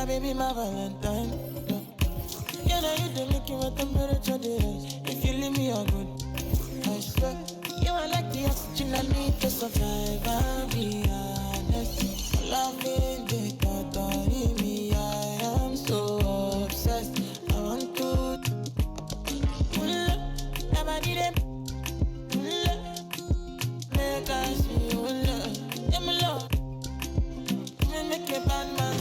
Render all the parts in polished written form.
my baby, my Valentine. Yeah, now you the making my temperature rise. If you leave me, you're good. I swear, you are like the oxygen I need to survive. I'll be honest. Loving the thought of me, I am so obsessed. I want to pull up, never need it. Pull up, make I see you love. Yeah, my love, me make a bad man.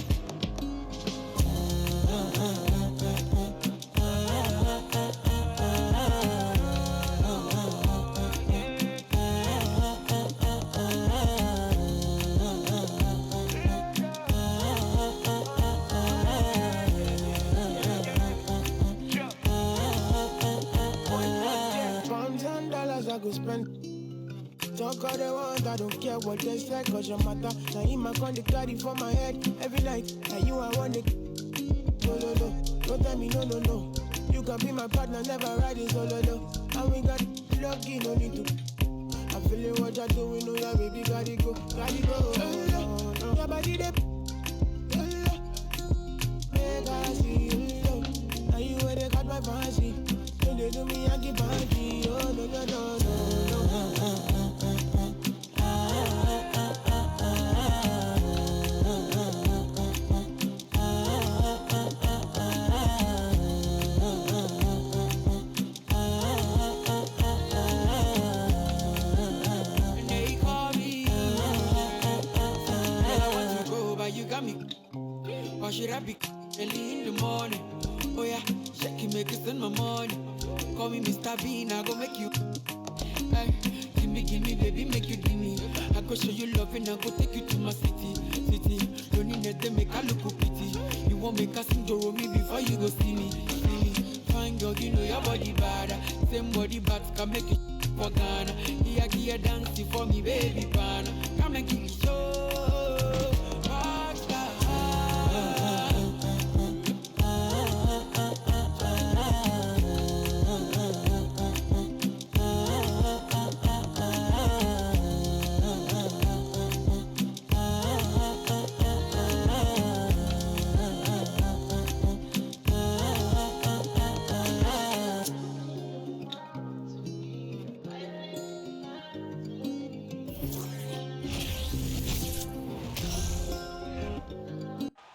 I go spend. Talk all they want, I don't care what they say, cause your matter. Now in my con, they carry for my head every night. Now you I want it. No, no, no, don't tell me no, no, no. You can be my partner, never riding solo, no. And we got lucky, no need to. I'm feeling what you're doing, no, yeah, baby, gotta go, gotta go. Oh, no. Your body, they make I see you. Now you where they got my fancy. When they do me, I give party. Oh, no, no, no, no. Why should I be early in the morning? Oh yeah, shake it, make it spend my money. Call me Mr. Bean, I go make you. Hey, gimme, baby, make you gimme. I go show you love and I go take you to my city. Don't need them make I look pity. You won't make us sing me before you go see me. Fine girl, you know your body bad. Same body bad can make you for Ghana. Here, dancing for me, baby, pana. Come and give me show.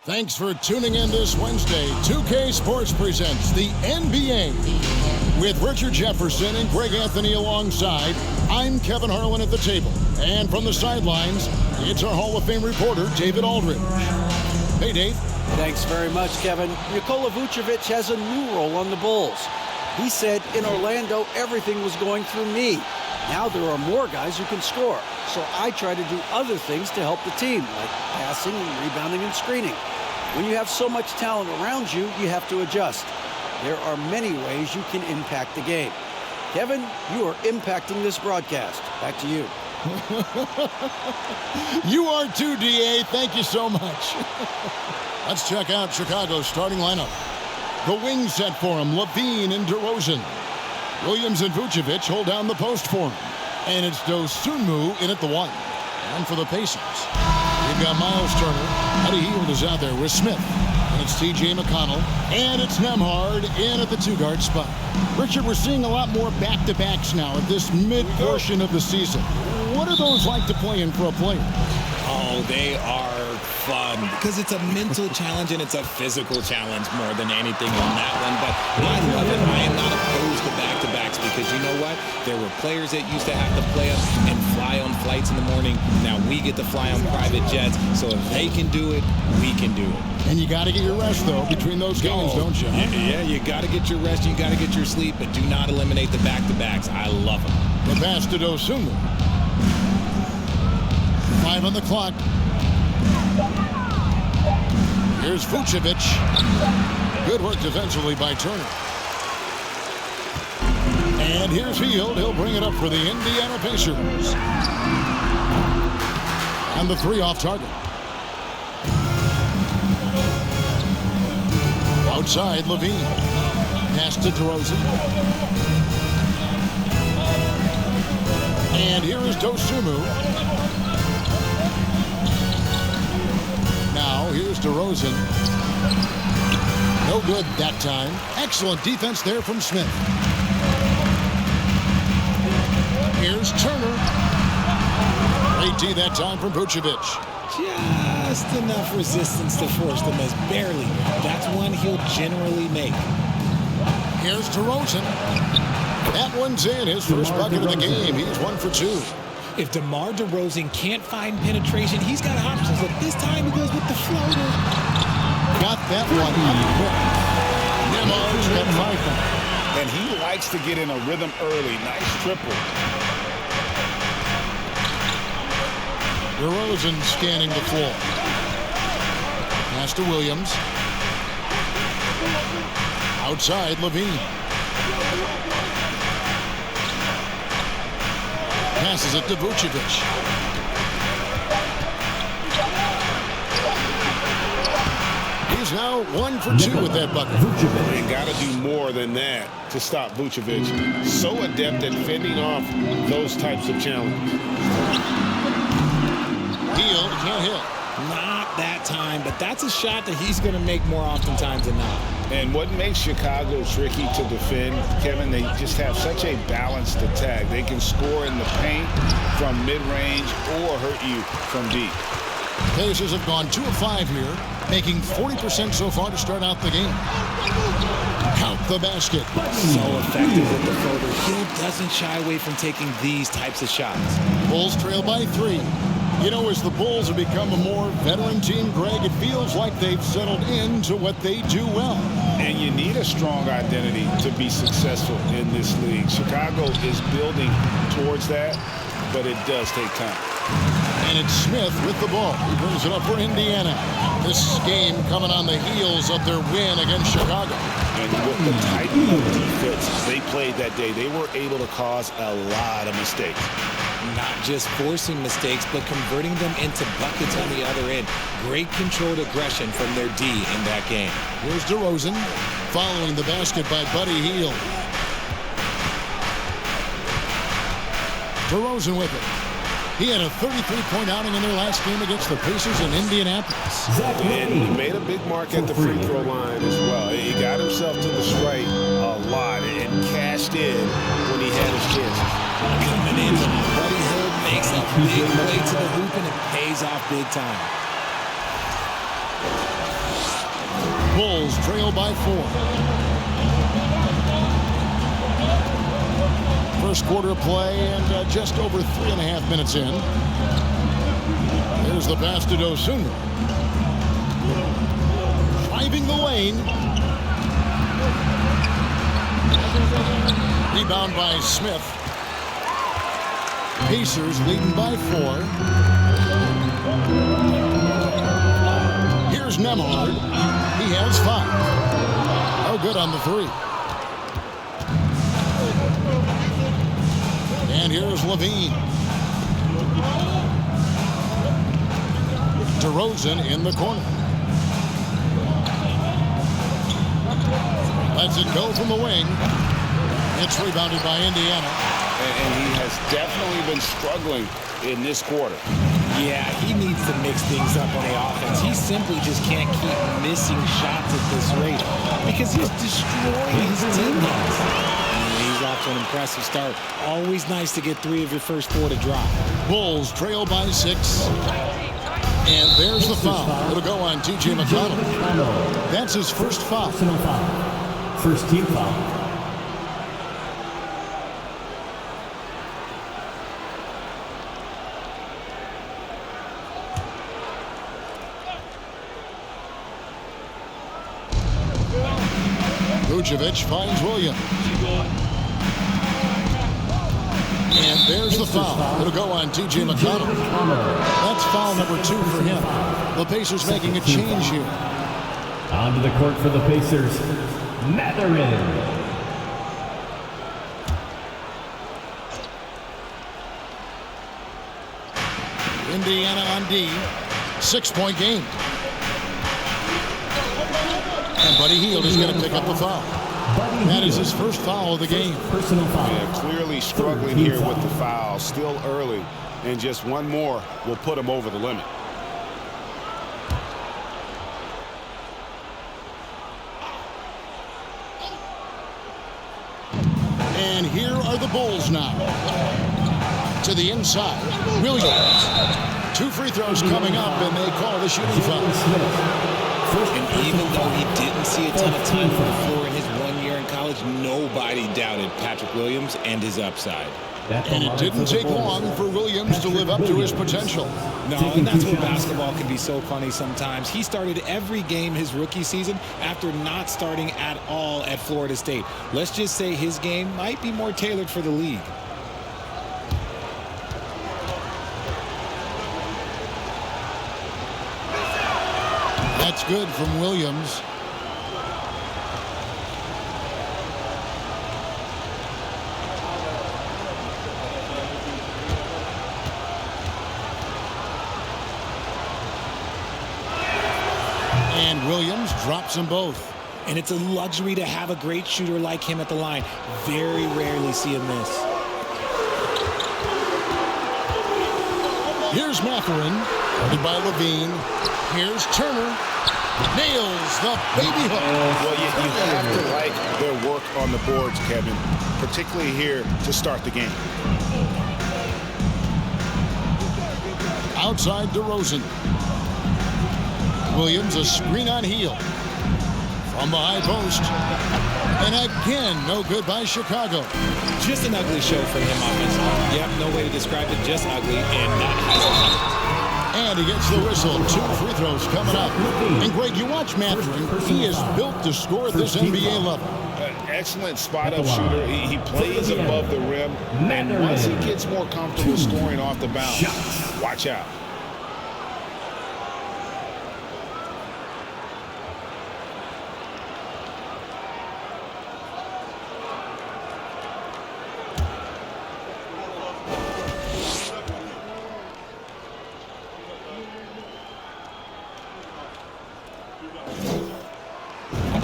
Thanks for tuning in this Wednesday. 2K Sports presents the NBA. With Richard Jefferson and Greg Anthony alongside, I'm Kevin Harlan at the table. And from the sidelines, it's our Hall of Fame reporter, David Aldridge. Hey, Dave. Thanks very much, Kevin. Nikola Vucevic has a new role on the Bulls. He said, in Orlando, everything was going through me. Now there are more guys who can score. So I try to do other things to help the team, like passing and rebounding and screening. When you have so much talent around you, you have to adjust. There are many ways you can impact the game. Kevin, you are impacting this broadcast. Back to you. You are too, DA. Thank you so much. Let's check out Chicago's starting lineup. The wings set for him, LaVine and DeRozan. Williams and Vucevic hold down the post for him. And it's Dosunmu in at the 1. And for the Pacers, we've got Miles Turner. Buddy Hield is out there with Smith. And it's T.J. McConnell. And it's Nembhard in at the 2-guard spot. Richard, we're seeing a lot more back-to-backs now at this mid-portion of the season. What are those like to play in for a player? Oh, they are fun because it's a mental challenge and it's a physical challenge more than anything on that one. But I love it. I am not opposed to back-to-backs because you know what? There were players that used to have to play them and fly on flights in the morning. Now we get to fly on private jets. So if they can do it, we can do it. And you got to get your rest, though, between those games, don't you? Yeah, you got to get your rest. You got to get your sleep, but do not eliminate the back-to-backs. I love them. The pass to Dosunmu. 5 on the clock. Here's Vucevic. Good work defensively by Turner. And here's Hield. He'll bring it up for the Indiana Pacers. And the 3 off target. Outside, LaVine. Pass to DeRozan. And here is Dosunmu. Now, here's DeRozan. No good that time. Excellent defense there from Smith. Here's Turner. Great D that time from Vucevic. Just enough resistance to force the miss. Barely. That's one he'll generally make. Here's DeRozan. That one's in. His first bucket of the game. He's 1 for 2. If DeMar DeRozan can't find penetration, he's got options. But this time he goes with the floater. Got that one up quick. Nembhard's got 5. And he likes to get in a rhythm early. Nice triple. DeRozan scanning the floor. Pass to Williams. Outside, LaVine. Passes it to Vucevic. He's now 1 for 2 with that bucket. They got to do more than that to stop Vucevic. So adept at fending off those types of challenges. Heel can't hit. Not that time, but that's a shot that he's going to make more oftentimes than not. And what makes Chicago tricky to defend, Kevin, they just have such a balanced attack. They can score in the paint from mid-range or hurt you from deep. Pacers have gone 2 of 5 here, making 40% so far to start out the game. Count the basket. So effective with the floater. He doesn't shy away from taking these types of shots. Bulls trail by 3. You know, as the Bulls have become a more veteran team, Greg, it feels like they've settled into what they do well. And you need a strong identity to be successful in this league. Chicago is building towards that, but it does take time. And it's Smith with the ball. He brings it up for Indiana. This game coming on the heels of their win against Chicago. And with the type of defense they played that day, they were able to cause a lot of mistakes. Not just forcing mistakes, but converting them into buckets on the other end. Great controlled aggression from their D in that game. Here's DeRozan following the basket by Buddy Hield. DeRozan with it. He had a 33-point outing in their last game against the Pacers in Indianapolis. And he made a big mark at the free throw line as well. He got himself to the stripe a lot and cashed in when he had his chances. Coming in, Buddy Hield makes a big play to the hoop and it pays off big time. Bulls trail by 4. First quarter play and just over 3.5 minutes in. There's the pass to Dosunmu. Driving the lane. Rebound by Smith. Pacers leading by 4. Here's Nembhard. He has 5. No good on the 3. And here's LaVine. DeRozan in the corner. Lets it go from the wing. It's rebounded by Indiana. And he has definitely been struggling in this quarter. Yeah, he needs to mix things up on the offense. He simply just can't keep missing shots at this rate because he's destroying his teammates. He's off to an impressive start. Always nice to get 3 of your first 4 to drop. Bulls trail by 6. And there's the foul. It'll go on T.J. McConnell. That's his first foul. First team foul. Vucevic finds Williams. And there's the foul. It'll go on T.J. McConnell. That's foul number 2 for him. The Pacers making a change here. Onto the court for the Pacers, Mathurin. Indiana on D. 6-point game. And Buddy Hield is going to pick up the foul. That is his first foul of the game. Personal foul. Yeah, clearly struggling here with the foul. Still early. And just one more will put him over the limit. And here are the Bulls now. To the inside, Williams. 2 free throws coming up, and they call the shooting foul. And even though he didn't see a ton of time on the floor in his 1 year in college, nobody doubted Patrick Williams and his upside. And it didn't take long for Williams to live up to his potential. No, and that's where basketball can be so funny sometimes. He started every game his rookie season after not starting at all at Florida State. Let's just say his game might be more tailored for the league. That's good from Williams. And Williams drops them both. And it's a luxury to have a great shooter like him at the line. Very rarely see him miss. Here's Mathurin, guarded by LaVine. Here's Turner. Nails the baby hook. Well, you have to like their work on the boards, Kevin, particularly here to start the game. Outside DeRozan. Williams, a screen on Heel. From the high post. And again, no good by Chicago. Just an ugly show from him offensively. Yep, no way to describe it, just ugly, and not his. And he gets the whistle. 2 free throws coming up. And Greg, you watch Mathurin. He is built to score at this NBA level. Excellent spot-up shooter. He plays above the rim. And once he gets more comfortable scoring off the bounce, watch out.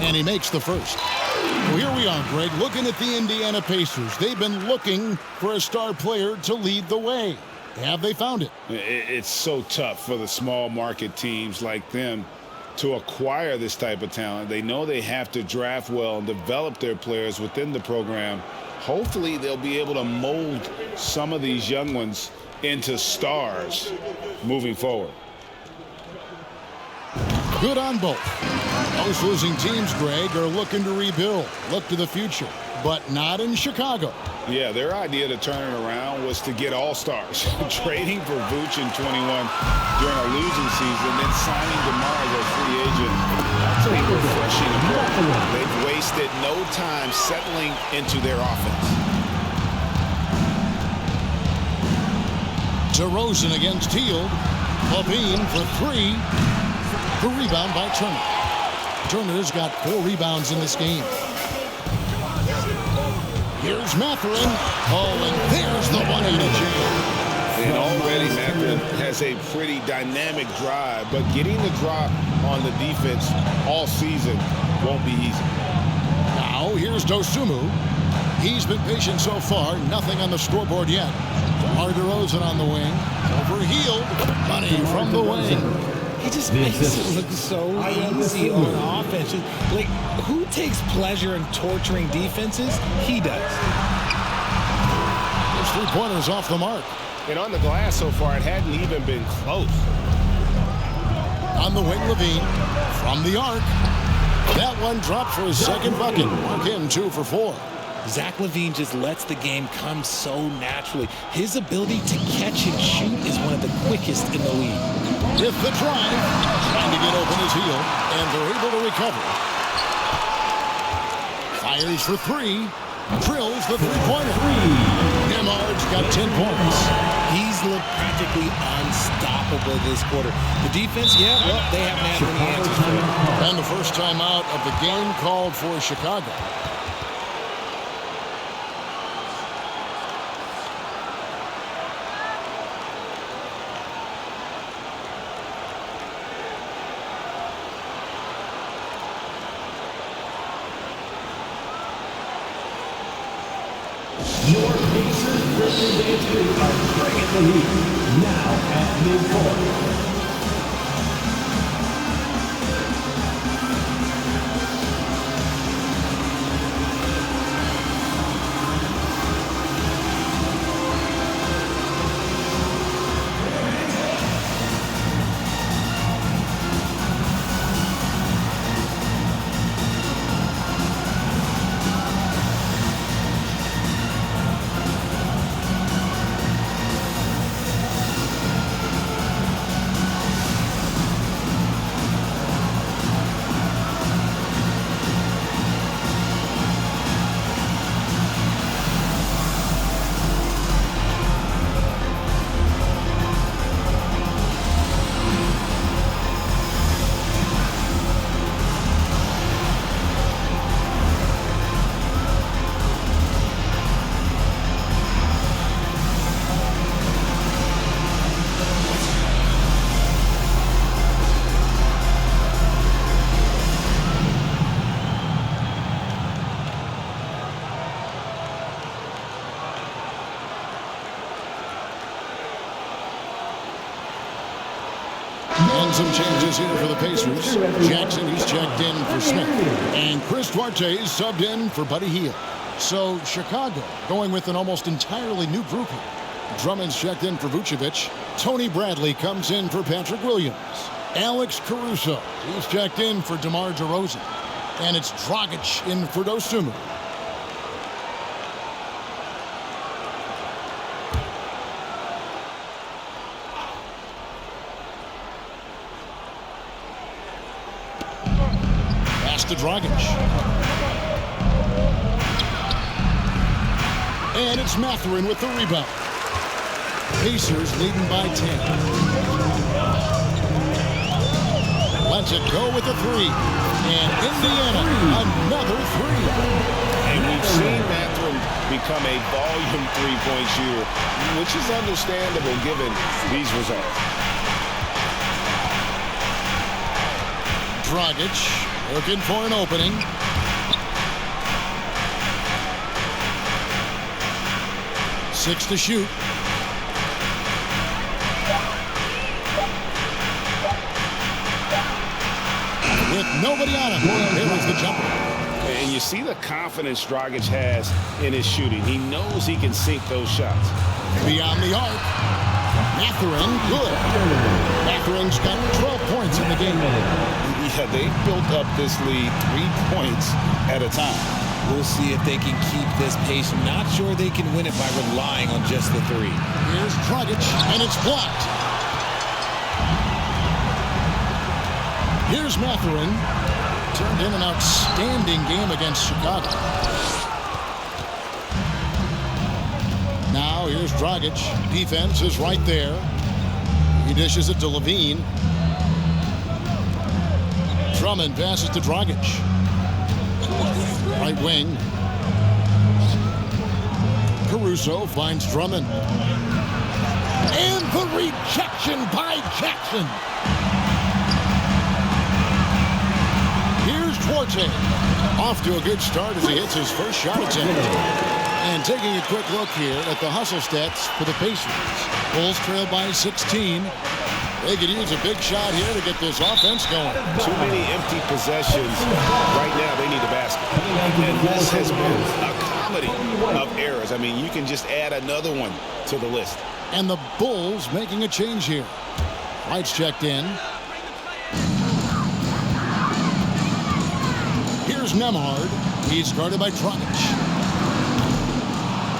And he makes the first. Well, here we are, Greg, looking at the Indiana Pacers. They've been looking for a star player to lead the way. Have they found it? It's so tough for the small market teams like them to acquire this type of talent. They know they have to draft well and develop their players within the program. Hopefully, they'll be able to mold some of these young ones into stars moving forward. Good on both. Most losing teams, Greg, are looking to rebuild, look to the future, but not in Chicago. Yeah, their idea to turn it around was to get all-stars. Trading for Vooch in 21 during a losing season, then signing DeMar as a free agent. That's a refreshing approach. They've wasted no time settling into their offense. DeRozan against Hield. LaVine for 3. The rebound by Turner. Turner's got 4 rebounds in this game. Here's Mathurin. Oh, and there's the 1-80 jam. And already Mathurin has a pretty dynamic drive, but getting the drop on the defense all season won't be easy. Now, here's Dosunmu. He's been patient so far. Nothing on the scoreboard yet. DeRozan on the wing. Over Hield. Money from the wing. He just makes it look so easy on offense. Like, who takes pleasure in torturing defenses? He does. His 3-pointers off the mark. And on the glass so far, it hadn't even been close. On the wing, LaVine. From the arc. That one dropped for his second bucket. Mark him 2 for 4. Zach LaVine just lets the game come so naturally. His ability to catch and shoot is one of the quickest in the league. With the drive, trying to get open his heel, and they're able to recover. Fires for 3, drills the 3-pointer. Nembhard's got 10 points. He's looked practically unstoppable this quarter. The defense, yeah, well, they haven't had any answers for him. And the first time out of the game called for Chicago. Your Pacers representatives are bringing the heat now at midcourt. some changes here for the Pacers. Jackson, he's checked in for Smith. And Chris Duarte is subbed in for Buddy Hield. So Chicago going with an almost entirely new group here. Drummond's checked in for Vucevic. Tony Bradley comes in for Patrick Williams. Alex Caruso, he's checked in for DeMar DeRozan. And it's Dragic in for Dosunmu. Pass to Dragic. And it's Mathurin with the rebound. Pacers leading by 10. Lets it go with a three. And Indiana, another three. And we've seen Mathurin become a volume three-point shooter, which is understandable given these results. Dragic looking for an opening. Six to shoot. With nobody on him, here is the jumper. And you see the confidence Dragic has in his shooting. He knows he can sink those shots. Beyond the arc. Mathurin, good. Mathurin's got 12 points in the game. Yeah, they built up this lead 3 points at a time. We'll see if they can keep this pace. I'm not sure they can win it by relying on just the three. Here's Dragic, and it's blocked. Here's Mathurin. Turned in an outstanding game against Chicago. Now here's Dragic. Defense is right there. He dishes it to LaVine. Drummond passes to Dragic. Right wing. Caruso finds Drummond. And the rejection by Jackson. Here's Duarte. Off to a good start as he hits his first shot attempt. And taking a quick look here at the hustle stats for the Pacers. Bulls trail by 16. They could use a big shot here to get this offense going. Too many empty possessions. Right now, they need a basket. And this has been a comedy of errors. I mean, you can just add another one to the list. And the Bulls making a change here. White's checked in. Here's Nembhard. He's guarded by Dragic.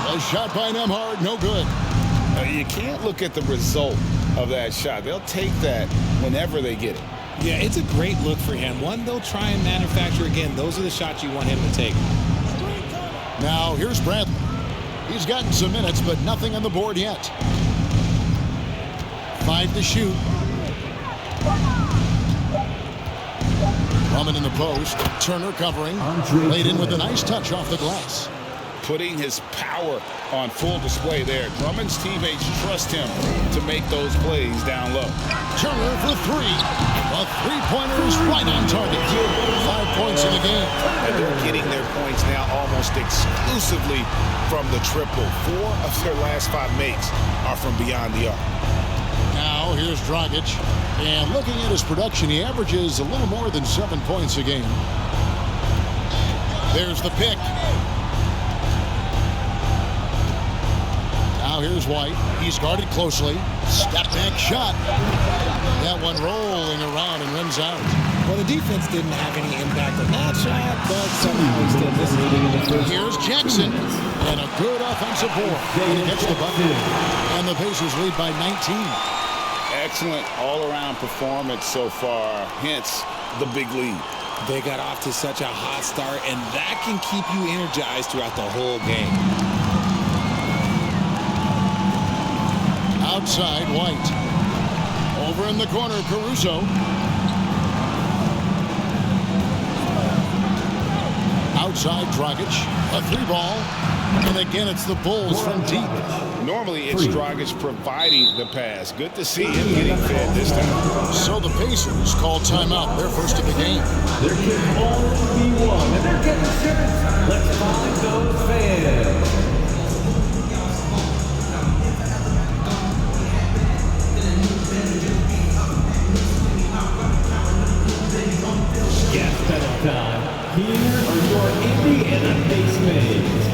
A shot by Nembhard, no good. You can't look at the result of that shot. They'll take that whenever they get it. Yeah, it's a great look for him. One they'll try and manufacture again. Those are the shots you want him to take. Now here's Bradley. He's gotten some minutes, but nothing on the board yet. 5 to shoot. Drummond in the post. Turner covering. Laid in with a nice touch off the glass. Putting his power on full display there. Drummond's teammates trust him to make those plays down low. Turner for three. A three-pointer is right on target. 5 points in the game. And they're getting their points now almost exclusively from the triple. 4 of their last 5 makes are from beyond the arc. Now here's Dragic. And looking at his production, he averages a little more than 7 points a game. There's the pick. Now here's White. He's guarded closely. Step back shot. That one rolling around and rims out. Well, the defense didn't have any impact on that shot, but somehow he still missed it. Here's Jackson. And a good offensive board. And he gets the bucket. And the Pacers lead by 19. Excellent all-around performance so far, hence the big lead. They got off to such a hot start, and that can keep you energized throughout the whole game. Outside, White. Over in the corner, Caruso. Outside, Dragic. A 3-ball. And again, it's the Bulls from deep. Normally, it's Dragic providing the pass. Good to see him getting fed this time. So the Pacers call timeout, their first of the game. There can only be one, and they're getting serious. Let's find those fans. Here are your Indiana Pacemates.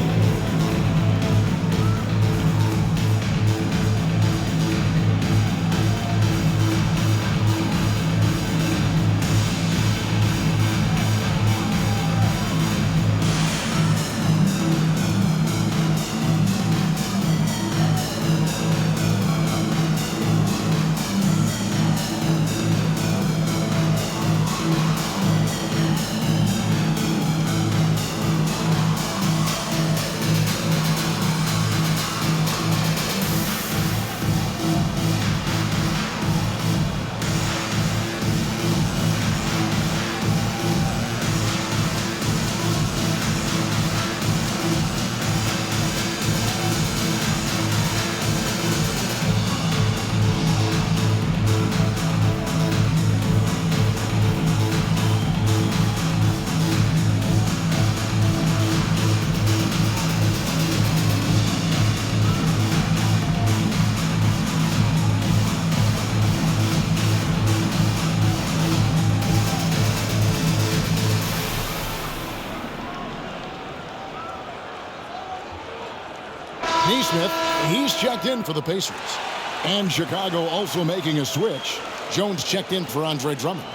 Neesmith, he's checked in for the Pacers. And Chicago also making a switch. Jones checked in for Andre Drummond.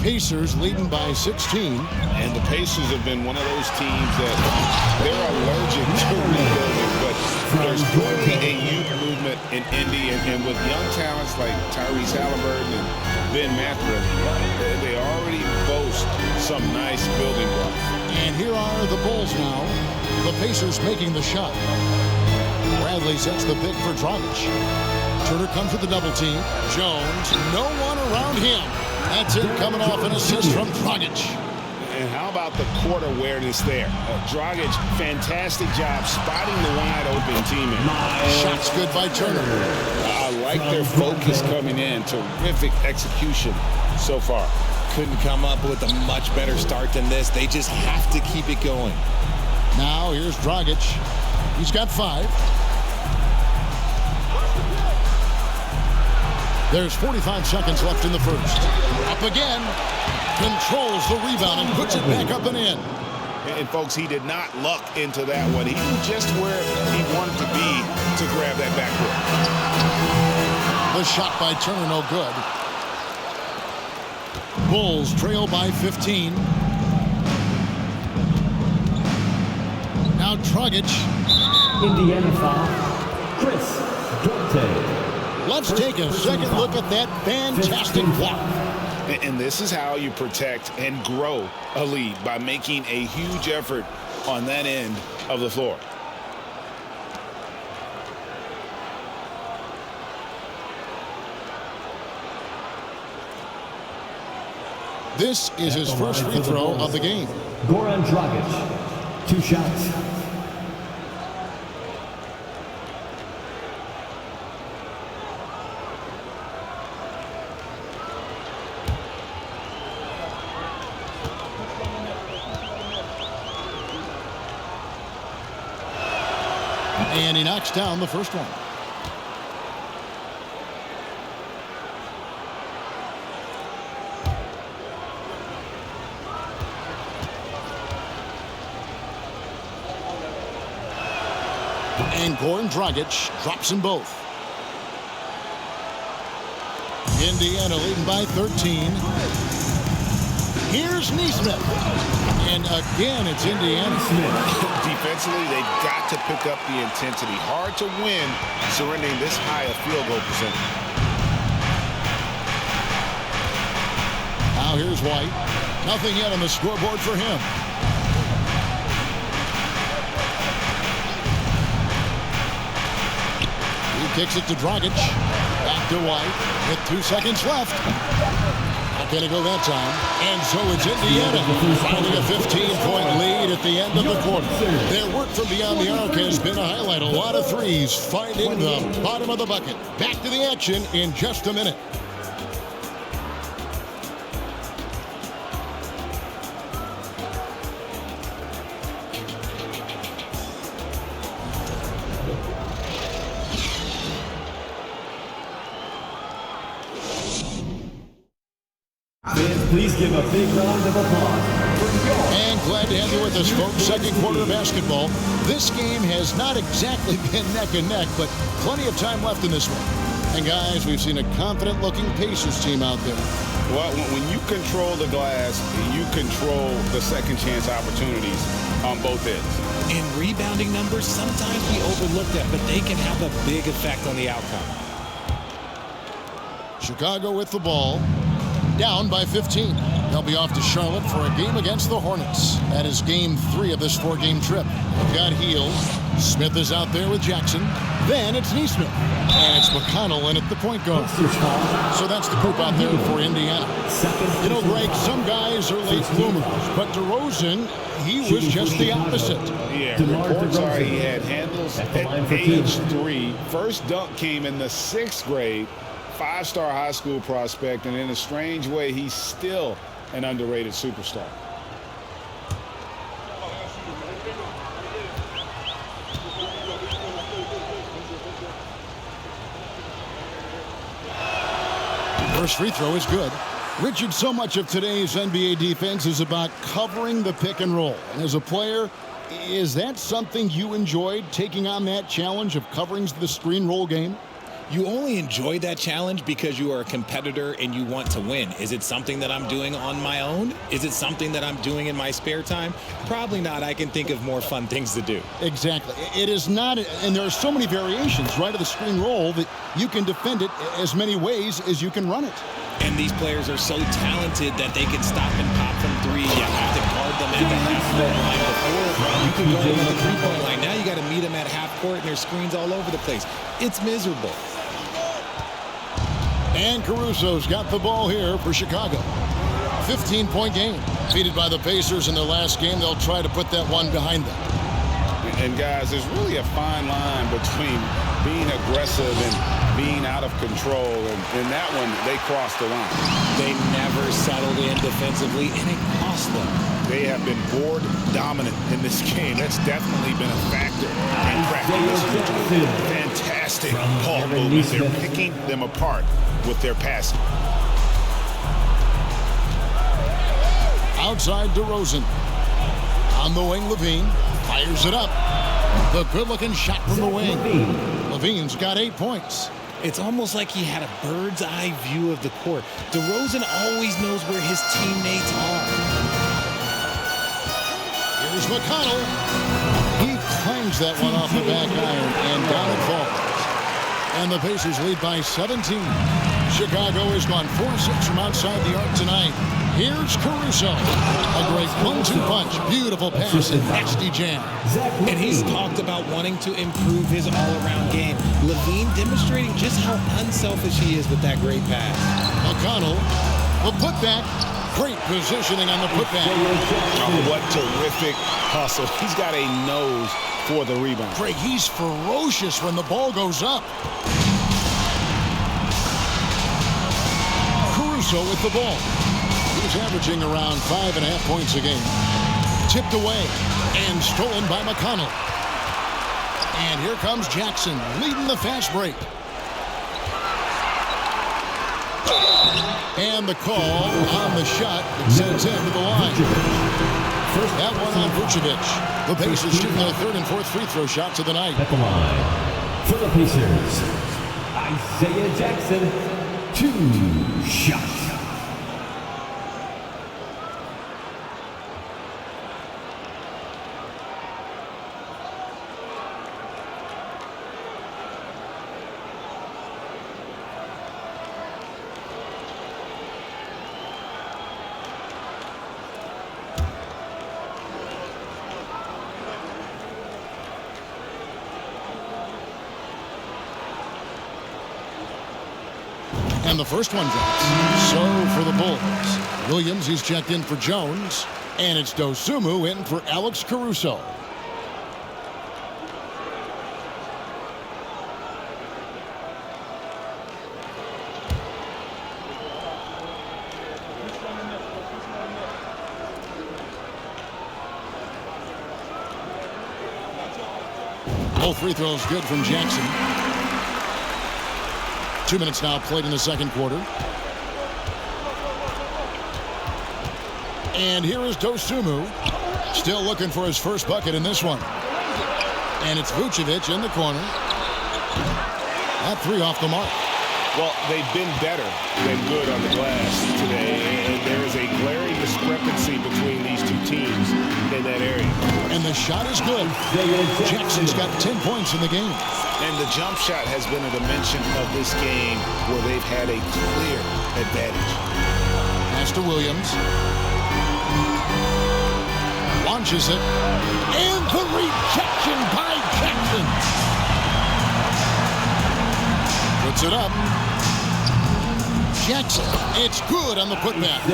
Pacers leading by 16. And the Pacers have been one of those teams that they're allergic to rebuilding, but there's clearly a youth movement in Indy, and with young talents like Tyrese Halliburton and Ben Mathurin, they already boast some nice building blocks. And here are the Bulls now. The Pacers making the shot. Bradley sets the pick for Dragic. Turner comes with the double team. Jones, no one around him. That's it, coming off an assist from Dragic. And how about the court awareness there? Dragic, fantastic job spotting the wide open teammate. Shots good by Turner. I like their focus coming in. Terrific execution so far. Couldn't come up with a much better start than this. They just have to keep it going. Now here's Dragic. He's got 5. There's 45 seconds left in the first. Up again. Controls the rebound and puts it back up and in. And folks, he did not luck into that one. He was just where he wanted to be to grab that backboard. The shot by Turner, no good. Bulls trail by 15. Now Dragic. Indiana foul. Chris Duarte. Let's take a second look at that fantastic block. And this is how you protect and grow a lead, by making a huge effort on that end of the floor. This is his first free throw of the game. Goran Dragic, 2 shots. And he knocks down the first one. And Goran Dragic drops them both. Indiana leading by 13. Here's Neesmith. And again, it's Indiana. Defensively, they've got to pick up the intensity. Hard to win surrendering this high a field goal percentage. Now here's White. Nothing yet on the scoreboard for him. He kicks it to Dragic. Back to White with 2 seconds left. Back going to go that time. And so it's Indiana finding a 15-point lead at the end of the quarter. Their work from beyond the arc has been a highlight. A lot of threes finding the bottom of the bucket. Back to the action in just a minute. Please give a big round of applause. And glad to have you with us, folks. Second quarter of basketball. This game has not exactly been neck and neck, but plenty of time left in this one. And guys, we've seen a confident-looking Pacers team out there. Well, when you control the glass, you control the second chance opportunities on both ends. And rebounding numbers, sometimes we overlook that, but they can have a big effect on the outcome. Chicago with the ball. Down by 15. They'll be off to Charlotte for a game against the Hornets. That is game 3 of this 4-game trip. We've got Hield. Smith is out there with Jackson. Then it's Neesmith. And it's McConnell in at the point guard. So that's the group out there for Indiana. You know, Greg, some guys are late bloomers, but DeRozan, he was just the opposite. Yeah, reports are he had handles at age 3. First dunk came in the 6th grade. 5-star high school prospect, and in a strange way, he's still an underrated superstar. First free throw is good. Richard, so much of today's NBA defense is about covering the pick and roll. And as a player, is that something you enjoyed, taking on that challenge of covering the screen roll game? You only enjoy that challenge because you are a competitor and you want to win. Is it something that I'm doing on my own? Is it something that I'm doing in my spare time? Probably not. I can think of more fun things to do. Exactly. It is not, and there are so many variations, right, of the screen roll that you can defend it as many ways as you can run it. And these players are so talented that they can stop and pop from 3. You have to guard them at the half-court line before. You can guard them at the 3-point line. Now you got to meet them at half-court, and there's screens all over the place. It's miserable. And Caruso's got the ball here for Chicago. 15-point game. Defeated by the Pacers in their last game. They'll try to put that one behind them. And guys, there's really a fine line between being aggressive and being out of control. And in that one, they crossed the line. They never settled in defensively, and it cost them. They have been board dominant in this game. That's definitely been a factor in practice. Fantastic ball movement. They're picking them apart with their passing. Outside DeRozan. On the wing, LaVine fires it up. The good-looking shot from the wing. LaVine's got 8 points. It's almost like he had a bird's-eye view of the court. DeRozan always knows where his teammates are. Here's McConnell. He clangs that one off the back iron, and down it falls. And the Pacers lead by 17. Chicago has gone 4-6 from outside the arc tonight. Here's Caruso. A great 1-2 punch. Beautiful pass and nasty jam. And he's talked about wanting to improve his all-around game. LaVine demonstrating just how unselfish he is with that great pass. McConnell, the putback. Great positioning on the putback. Oh, what terrific hustle. He's got a nose for the rebound. Craig, he's ferocious when the ball goes up. Caruso with the ball. He's averaging around 5.5 points a game. Tipped away and stolen by McConnell. And here comes Jackson leading the fast break. And the call on the shot that sends him to the line. That one on Vucevic. The Pacers shooting their 3rd and 4th free throw shots of the night. At the line for the Pacers, Isaiah Jackson, 2 shots. And the first one drops. So for the Bulls, Williams, he's checked in for Jones. And it's Dosunmu in for Alex Caruso. Both free throws good from Jackson. 2 minutes now played in the second quarter. And here is Dosunmu. Still looking for his first bucket in this one. And it's Vucevic in the corner. That three off the mark. Well, they've been better than good on the glass today, and there is a glaring discrepancy between these two teams in that area. And the shot is good. Jackson's got 10 points in the game. And the jump shot has been a dimension of this game where they've had a clear advantage. Pass to Williams. Launches it. And the rejection by Jackson. Puts it up. Jackson, it's good on the putback.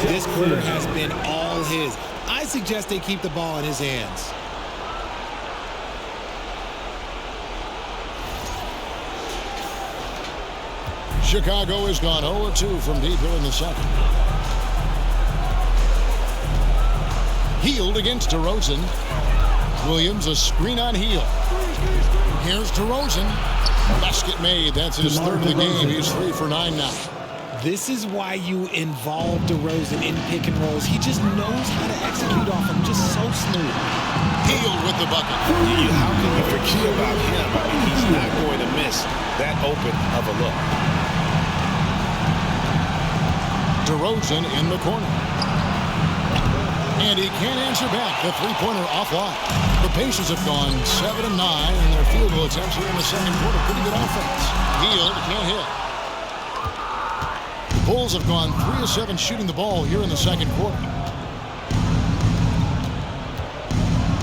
This quarter has been all his. I suggest they keep the ball in his hands. Chicago has gone 0-2 from deep here in the second. Hield against DeRozan. Williams, a screen on Hield. Here's DeRozan. Basket made. That's his third of the game. He's 3 for 9 now. This is why you involve DeRozan in pick and rolls. He just knows how to execute off them. Just so smooth. Hield with the bucket. How can you forget about him? I mean, he's not going to miss that open of a look. DeRozan in the corner. And he can't answer back. The three-pointer offline. The Pacers have gone 7-9 in their field goal attempts here in the second quarter. Pretty good offense. Hield can't hit. The Bulls have gone 3 of 7 shooting the ball here in the second quarter.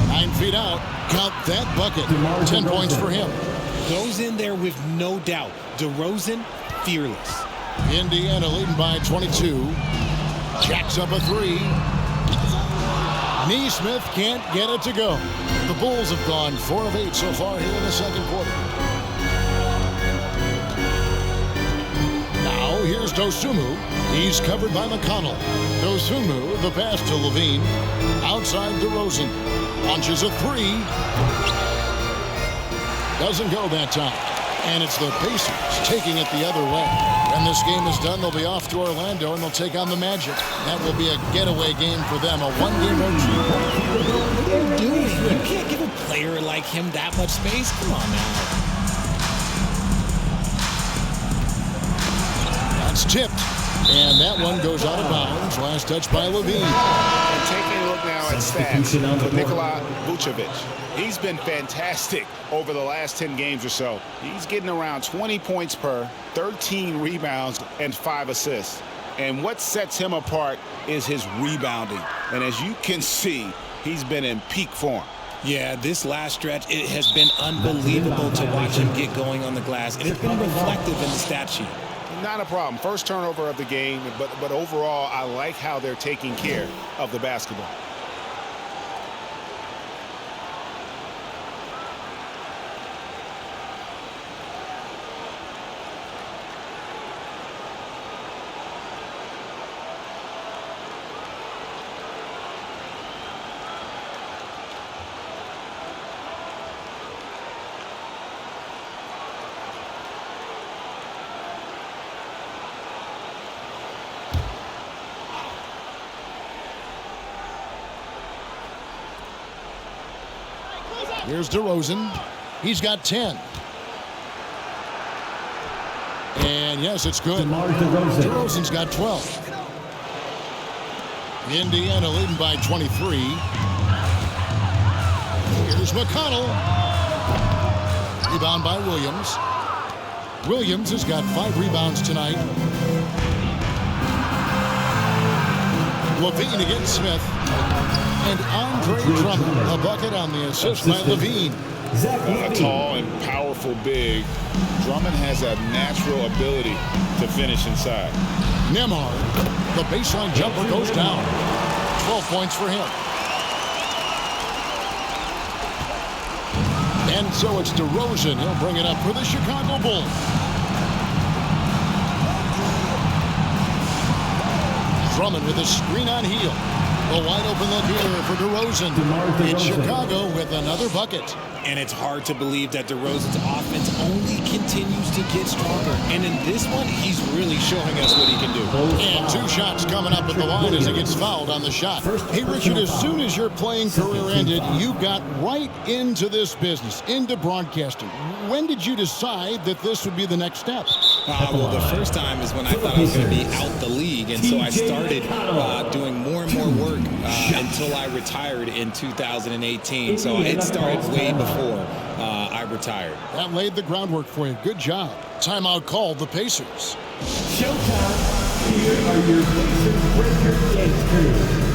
9 feet out. Count that bucket. 10 points for him. Goes in there with no doubt. DeRozan, fearless. Indiana leading by 22. Jacks up a three. Neesmith can't get it to go. The Bulls have gone 4 of 8 so far here in the second quarter. Now here's Dosunmu. He's covered by McConnell. Dosunmu, the pass to LaVine. Outside DeRozan. Launches a three. Doesn't go that time. And it's the Pacers taking it the other way. When this game is done, they'll be off to Orlando, and they'll take on the Magic. That will be a getaway game for them, a one-game road trip. What are you doing? You can't give a player like him that much space. Come on now. That's tipped. And that one goes out of bounds. Last touch by LaVine. And taking a look now at stats for Nikola Vucevic. He's been fantastic over the last 10 games or so. He's getting around 20 points per, 13 rebounds, and 5 assists. And what sets him apart is his rebounding. And as you can see, he's been in peak form. Yeah, this last stretch, it has been unbelievable to watch him get going on the glass. And it's been reflective in the stat sheet. Not a problem. First turnover of the game, but overall, I like how they're taking care of the basketball. Here's DeRozan. He's got 10. And yes, it's good. DeRozan's got 12. Indiana leading by 23. Here's McConnell. Rebound by Williams. Williams has got 5 rebounds tonight. LaVine against Smith. And Andre Drummond, a bucket on the assist by LaVine. a tall and powerful big, Drummond has a natural ability to finish inside. Nembhard, the baseline jumper goes down. 12 points for him. And so it's DeRozan. He'll bring it up for the Chicago Bulls. Drummond with a screen on heel. A wide open look here for DeRozan. It's Chicago with another bucket. And it's hard to believe that DeRozan's offense only continues to get stronger. And in this one, he's really showing us what he can do. And 2 shots coming up at the line as he gets fouled on the shot. Hey, Richard, as soon as your playing career ended, you got right into this business, into broadcasting. When did you decide that this would be the next step? Well, the first time is when I thought I was going to be out the league. And so I started doing more and more work until I retired in 2018. So it started way before I retired. That laid the groundwork for you. Good job. Timeout called the Pacers. Showtime. Here are your Pacers record gangsters.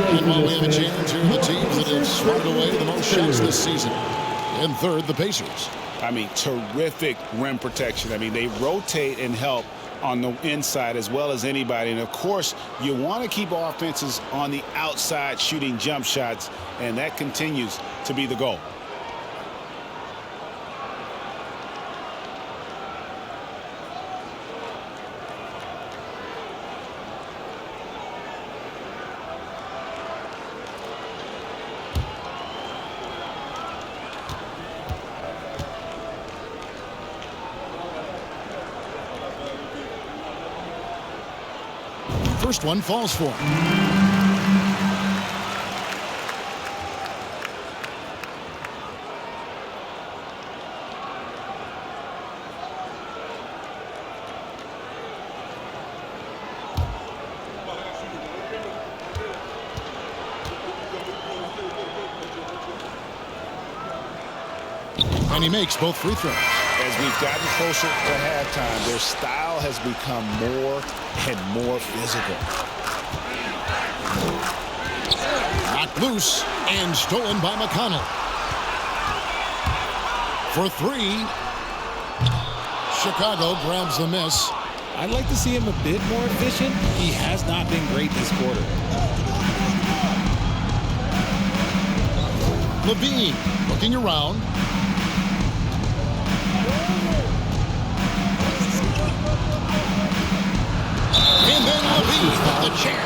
And while we have a chance here, the teams that have swatted away the most shots this season. In third, the Pacers. I mean, terrific rim protection. I mean, they rotate and help on the inside as well as anybody. And, of course, you want to keep offenses on the outside shooting jump shots, and that continues to be the goal. First one falls for him. And he makes both free throws. As we've gotten closer to halftime, their style has become more and more physical. Knocked loose and stolen by McConnell. For 3, Chicago grabs the miss. I'd like to see him a bit more efficient. He has not been great this quarter. LaVine looking around. And then LaVine with the chair.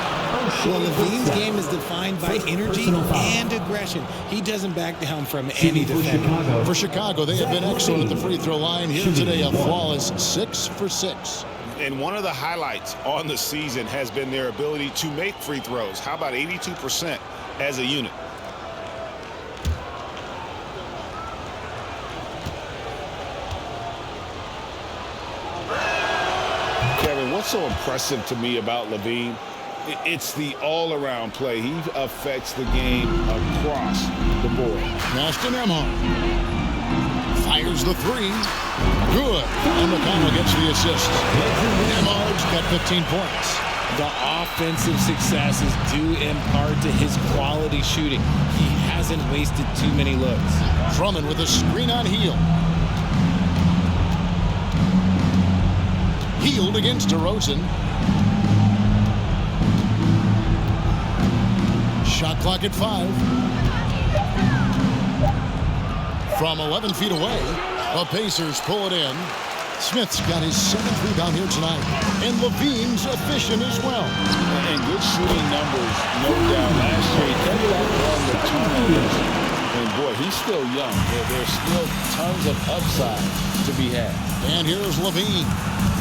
Well, LaVine's game is defined by energy and aggression. He doesn't back down from any defender. For Chicago, they have been excellent at the free throw line. Here today, a flawless 6 for 6. And one of the highlights on the season has been their ability to make free throws. How about 82% as a unit? What's so impressive to me about LaVine, it's the all-around play. He affects the game across the board. Pass to Nembhard. Fires the 3. Good. And McConnell gets the assist. Nembhard's got 15 points. The offensive success is due in part to his quality shooting. He hasn't wasted too many looks. Drummond with a screen on Hield. Hield against DeRozan. Shot clock at 5. From 11 feet away, the Pacers pull it in. Smith's got his 7th rebound here tonight. And LaVine's efficient as well. And good shooting numbers, no doubt. Last year, he ended up on the turnovers. And boy, he's still young. There's still tons of upside to be had. And here's LaVine,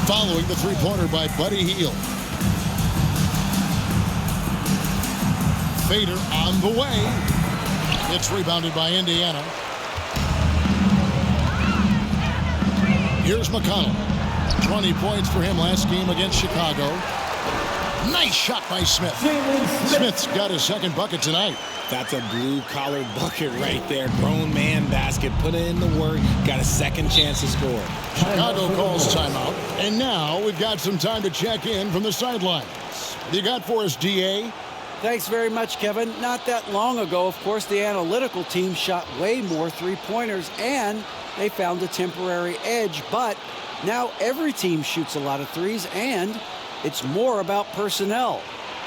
following the three-pointer by Buddy Hield. Fader on the way. It's rebounded by Indiana. Here's McConnell. 20 points for him last game against Chicago. Nice shot by Smith. Smith's got his 2nd bucket tonight. That's a blue-collar bucket right there. Grown man basket. Put in the work. Got a 2nd chance to score. Chicago calls timeout. And now we've got some time to check in from the sidelines. What you got for us, DA? Thanks very much, Kevin. Not that long ago, of course, the analytical team shot way more three-pointers, and they found a temporary edge. But now every team shoots a lot of threes, and it's more about personnel.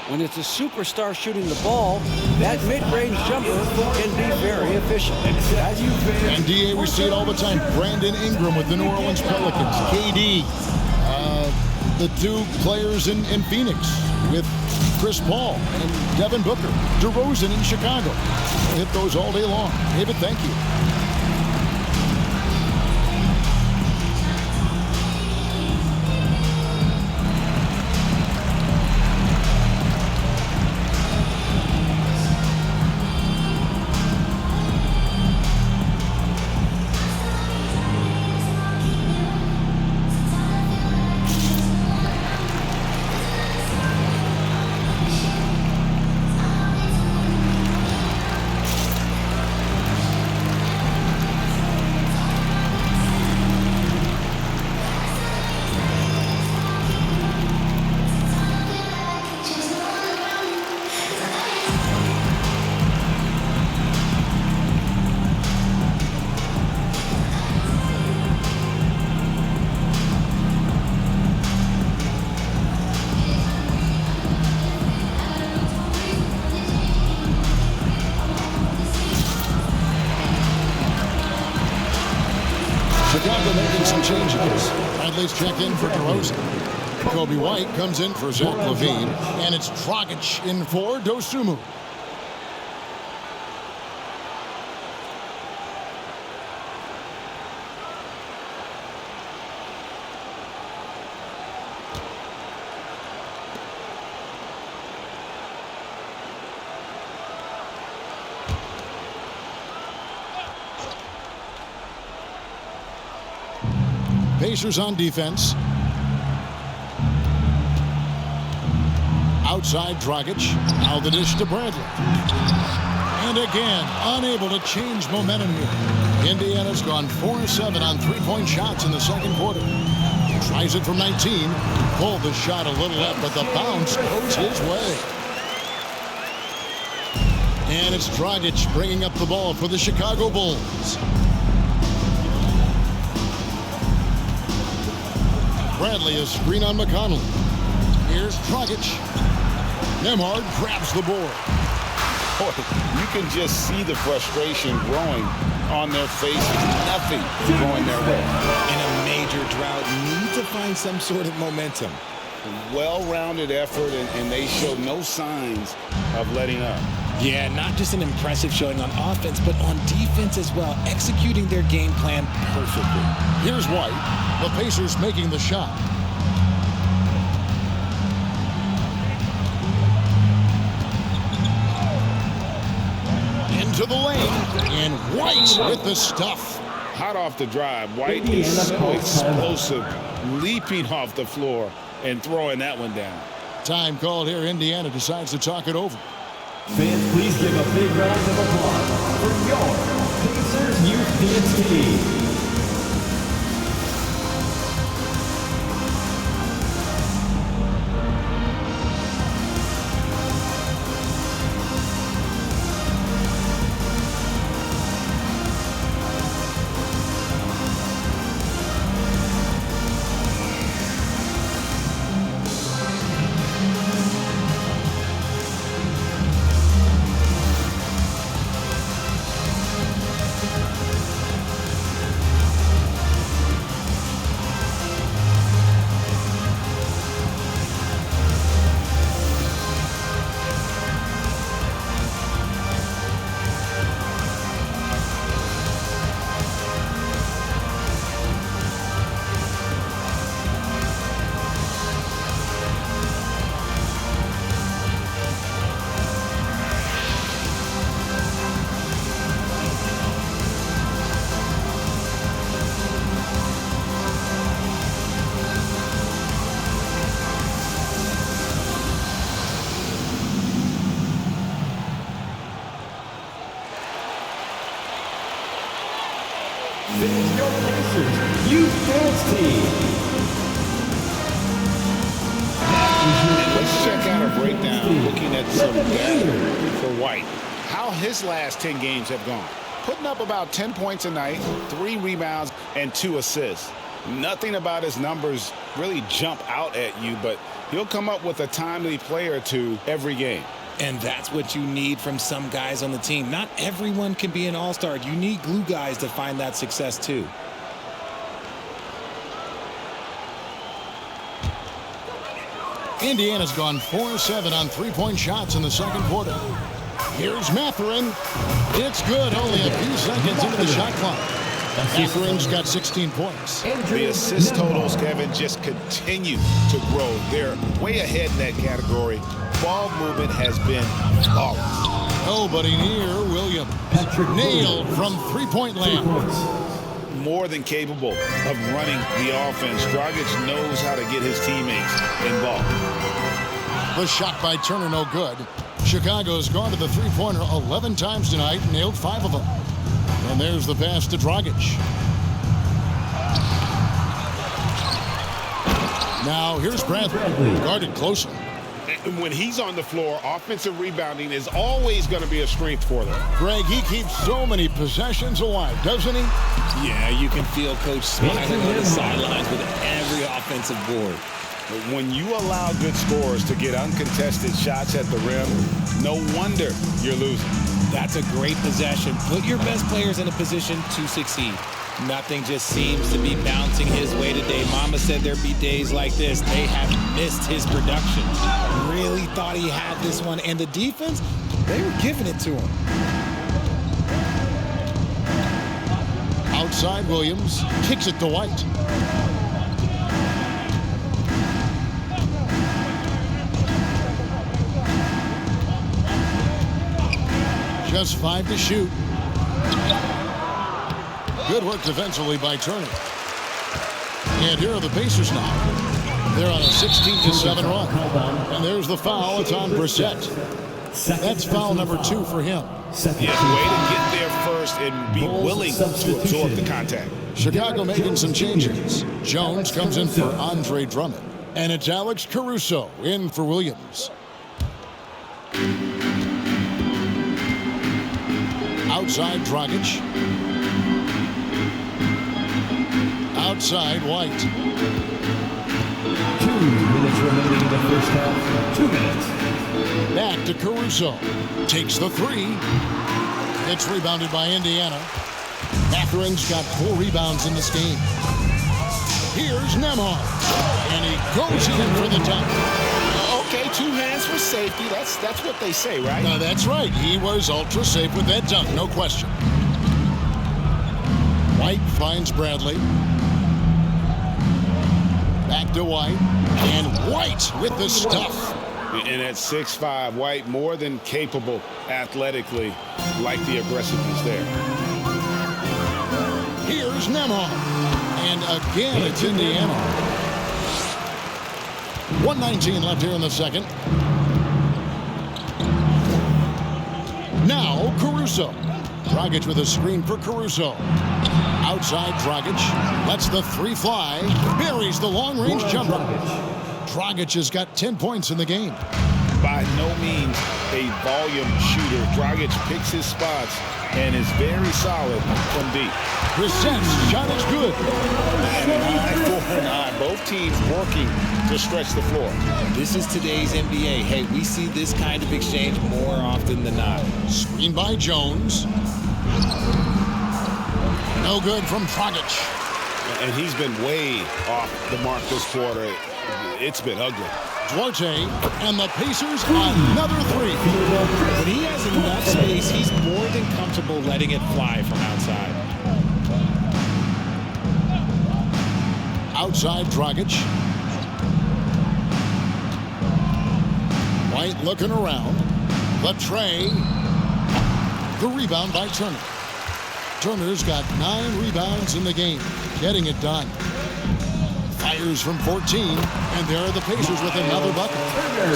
When it's a superstar shooting the ball, that mid-range jumper can be very efficient. And DA, we see it all the time. Brandon Ingram with the New Orleans Pelicans. KD, the 2 players in Phoenix with Chris Paul and Devin Booker. DeRozan in Chicago. We'll hit those all day long. David, thank you. Chicago making some changes. Bradley's checked in for DeRozan. Kobe White comes in for Zach LaVine. And it's Dragic in for Dosunmu. Pacers on defense. Outside Dragic. Now the dish to Bradley. And again, unable to change momentum here. Indiana's gone 4-7 on three-point shots in the 2nd quarter. Tries it from 19. Pulled the shot a little left, but the bounce goes his way. And it's Dragic bringing up the ball for the Chicago Bulls. Bradley, a screen on McConnell. Here's Dragic. Nembhard grabs the board. Boy, you can just see the frustration growing on their faces. Nothing going their way. In a major drought, need to find some sort of momentum. Well-rounded effort, and they show no signs of letting up. Yeah, not just an impressive showing on offense, but on defense as well, executing their game plan perfectly. Here's White. The Pacers making the shot. Into the lane, and White with the stuff. Hot off the drive. White is so explosive, leaping off the floor and throwing that one down. Time called here. Indiana decides to talk it over. Fans, please give a big round of applause for your Pacers Youth Dance Team. This is your Pacers Youth Dance Team. And let's check out a breakdown looking at some data for White. How his last 10 games have gone. Putting up about 10 points a night, 3 rebounds, and 2 assists. Nothing about his numbers really jump out at you, but he'll come up with a timely play or two every game. And that's what you need from some guys on the team. Not everyone can be an all-star. You need glue guys to find that success too. Indiana's gone 4-7 on three-point shots in the second quarter. Here's Mathurin. It's good. Only a few seconds into the shot clock. Mathurin's got 16 points. The assist totals, Kevin, just continue to grow. They're way ahead in that category. Ball movement has been flawless. Nobody near Williams. Nailed from three-point land. More than capable of running the offense. Dragic knows how to get his teammates involved. The shot by Turner, no good. Chicago's gone to the three-pointer 11 times tonight and nailed 5 of them. And there's the pass to Dragic. Now here's Bradley, guarded closely. And when he's on the floor, offensive rebounding is always going to be a strength for them. Greg, he keeps so many possessions alive, doesn't he? Yeah, you can feel Coach smiling on the sidelines with every offensive board. But when you allow good scorers to get uncontested shots at the rim, no wonder you're losing. That's a great possession. Put your best players in a position to succeed. Nothing just seems to be bouncing his way today. Mama said there'd be days like this. They have missed his production. Really thought he had this one. And the defense, they were giving it to him. Outside Williams, kicks it to White. Just 5 to shoot. Good work defensively by Turner. And here are the Pacers now. They're on a 16-7 run. And there's the foul. It's on Brissett. That's foul number 2 for him. Yeah, way to get there first and be willing to absorb the contact. Chicago making some changes. Jones comes in for Andre Drummond. And it's Alex Caruso in for Williams. Outside Dragic. Outside White. 2 minutes remaining in the first half. 2 minutes. Back to Caruso. Takes the 3. It's rebounded by Indiana. Mathurin's got 4 rebounds in this game. Here's Nembhard. And he goes in for the dunk. Okay, 2 hands for safety. That's what they say, right? Now, that's right. He was ultra safe with that dunk, no question. White finds Bradley. Back to White. And White with the stuff. And at 6'5", White more than capable athletically, like the aggressiveness there. Here's Nembhard. And again, it's Indiana. 1:19 left here in the second. Now Caruso. Dragic with a screen for Caruso. Outside Dragic. Lets the 3 fly. Buries the long-range jumper. Dragic has got 10 points in the game. By no means a volume shooter. Dragic picks his spots and is very solid from deep. Brissett's shot is good. And an eye for an eye. Both teams working to stretch the floor. This is today's NBA. Hey, we see this kind of exchange more often than not. Screen by Jones. No good from Dragic. And he's been way off the mark this quarter. It's been ugly. Duarte and the Pacers another 3. When he has enough space, he's more than comfortable letting it fly from outside. Outside Dragic. White looking around. The tray. The rebound by Turner. Turner's got 9 rebounds in the game. Getting it done. Fires from 14. And there are the Pacers with another bucket.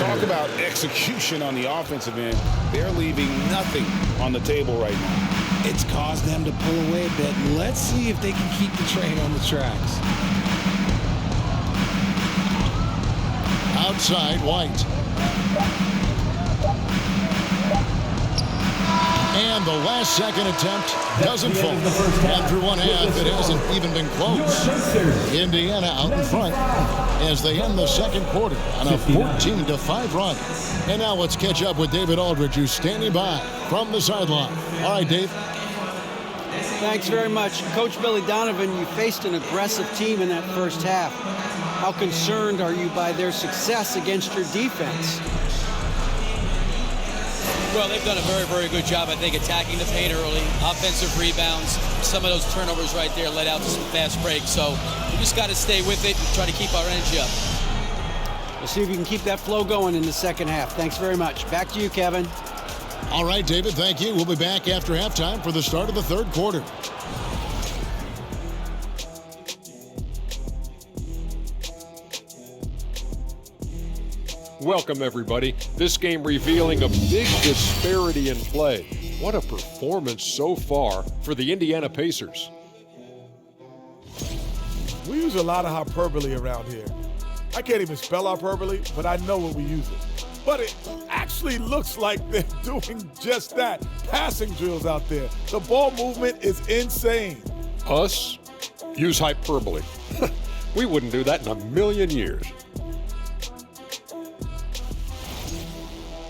Talk about execution on the offensive end. They're leaving nothing on the table right now. It's caused them to pull away a bit. Let's see if they can keep the train on the tracks. Outside, White. And the last-second attempt doesn't fall. And through one half, it hasn't even been close. Indiana out in front as they end the second quarter on a 14-5 run. And now let's catch up with David Aldridge, who's standing by from the sideline. All right, Dave. Thanks very much. Coach Billy Donovan, you faced an aggressive team in that first half. How concerned are you by their success against your defense? Well, they've done a very, very good job, I think, attacking the paint early, offensive rebounds. Some of those turnovers right there led out to some fast breaks. So we just got to stay with it and try to keep our energy up. We'll see if you can keep that flow going in the second half. Thanks very much. Back to you, Kevin. All right, David, thank you. We'll be back after halftime for the start of the third quarter. Welcome, everybody. This game revealing a big disparity in play. What a performance so far for the Indiana Pacers. We use a lot of hyperbole around here. I can't even spell hyperbole, but I know when we use it. But it actually looks like they're doing just that. Passing drills out there. The ball movement is insane. Us? Use hyperbole. We wouldn't do that in a million years.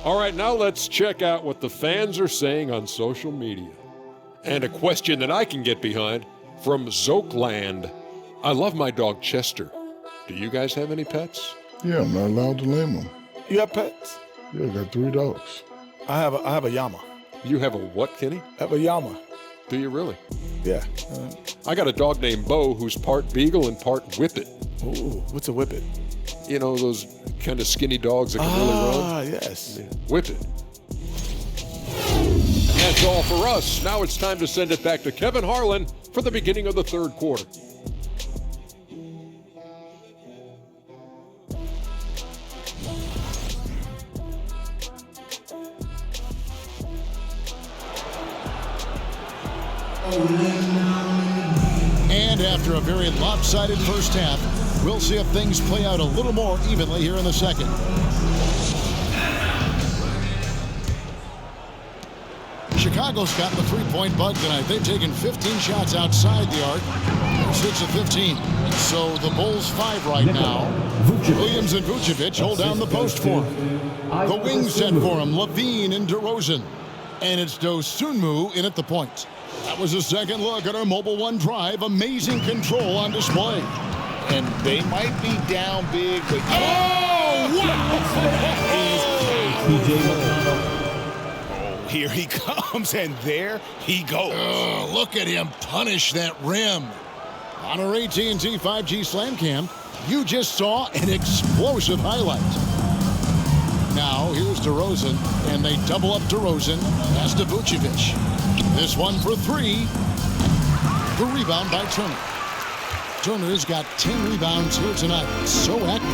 All right, now let's check out what the fans are saying on social media. And a question that I can get behind from Zokeland. I love my dog Chester. Do you guys have any pets? Yeah, I'm not allowed to name them. You have pets? Yeah, I got 3 dogs. I have a llama. You have a what, Kenny? I have a llama. Do you really? Yeah. I got a dog named Bo who's part beagle and part whippet. Ooh, what's a whippet? You know, those kind of skinny dogs that can really run? Ah, yes. Yeah. Whippet. And that's all for us. Now it's time to send it back to Kevin Harlan for the beginning of the third quarter. And after a very lopsided first half, we'll see if things play out a little more evenly here in the second. Chicago's got the three-point bug tonight. They've taken 15 shots outside the arc. They're 6 of 15. So the Bulls 5 right now. Williams and Vucevic hold down the post for him. The wings set for him, LaVine and DeRozan. And it's Dosunmu in at the point. That was a second look at our Mobile One drive. Amazing control on display. And they might be down big, but here he comes, and there he goes. Oh, look at him punish that rim. On our AT&T 5G Slam Cam, you just saw an explosive highlight. Now, here's DeRozan, and they double up DeRozan. Pass to Vucevic. This one for 3. The rebound by Turner. Turner's got 10 rebounds here tonight. So active.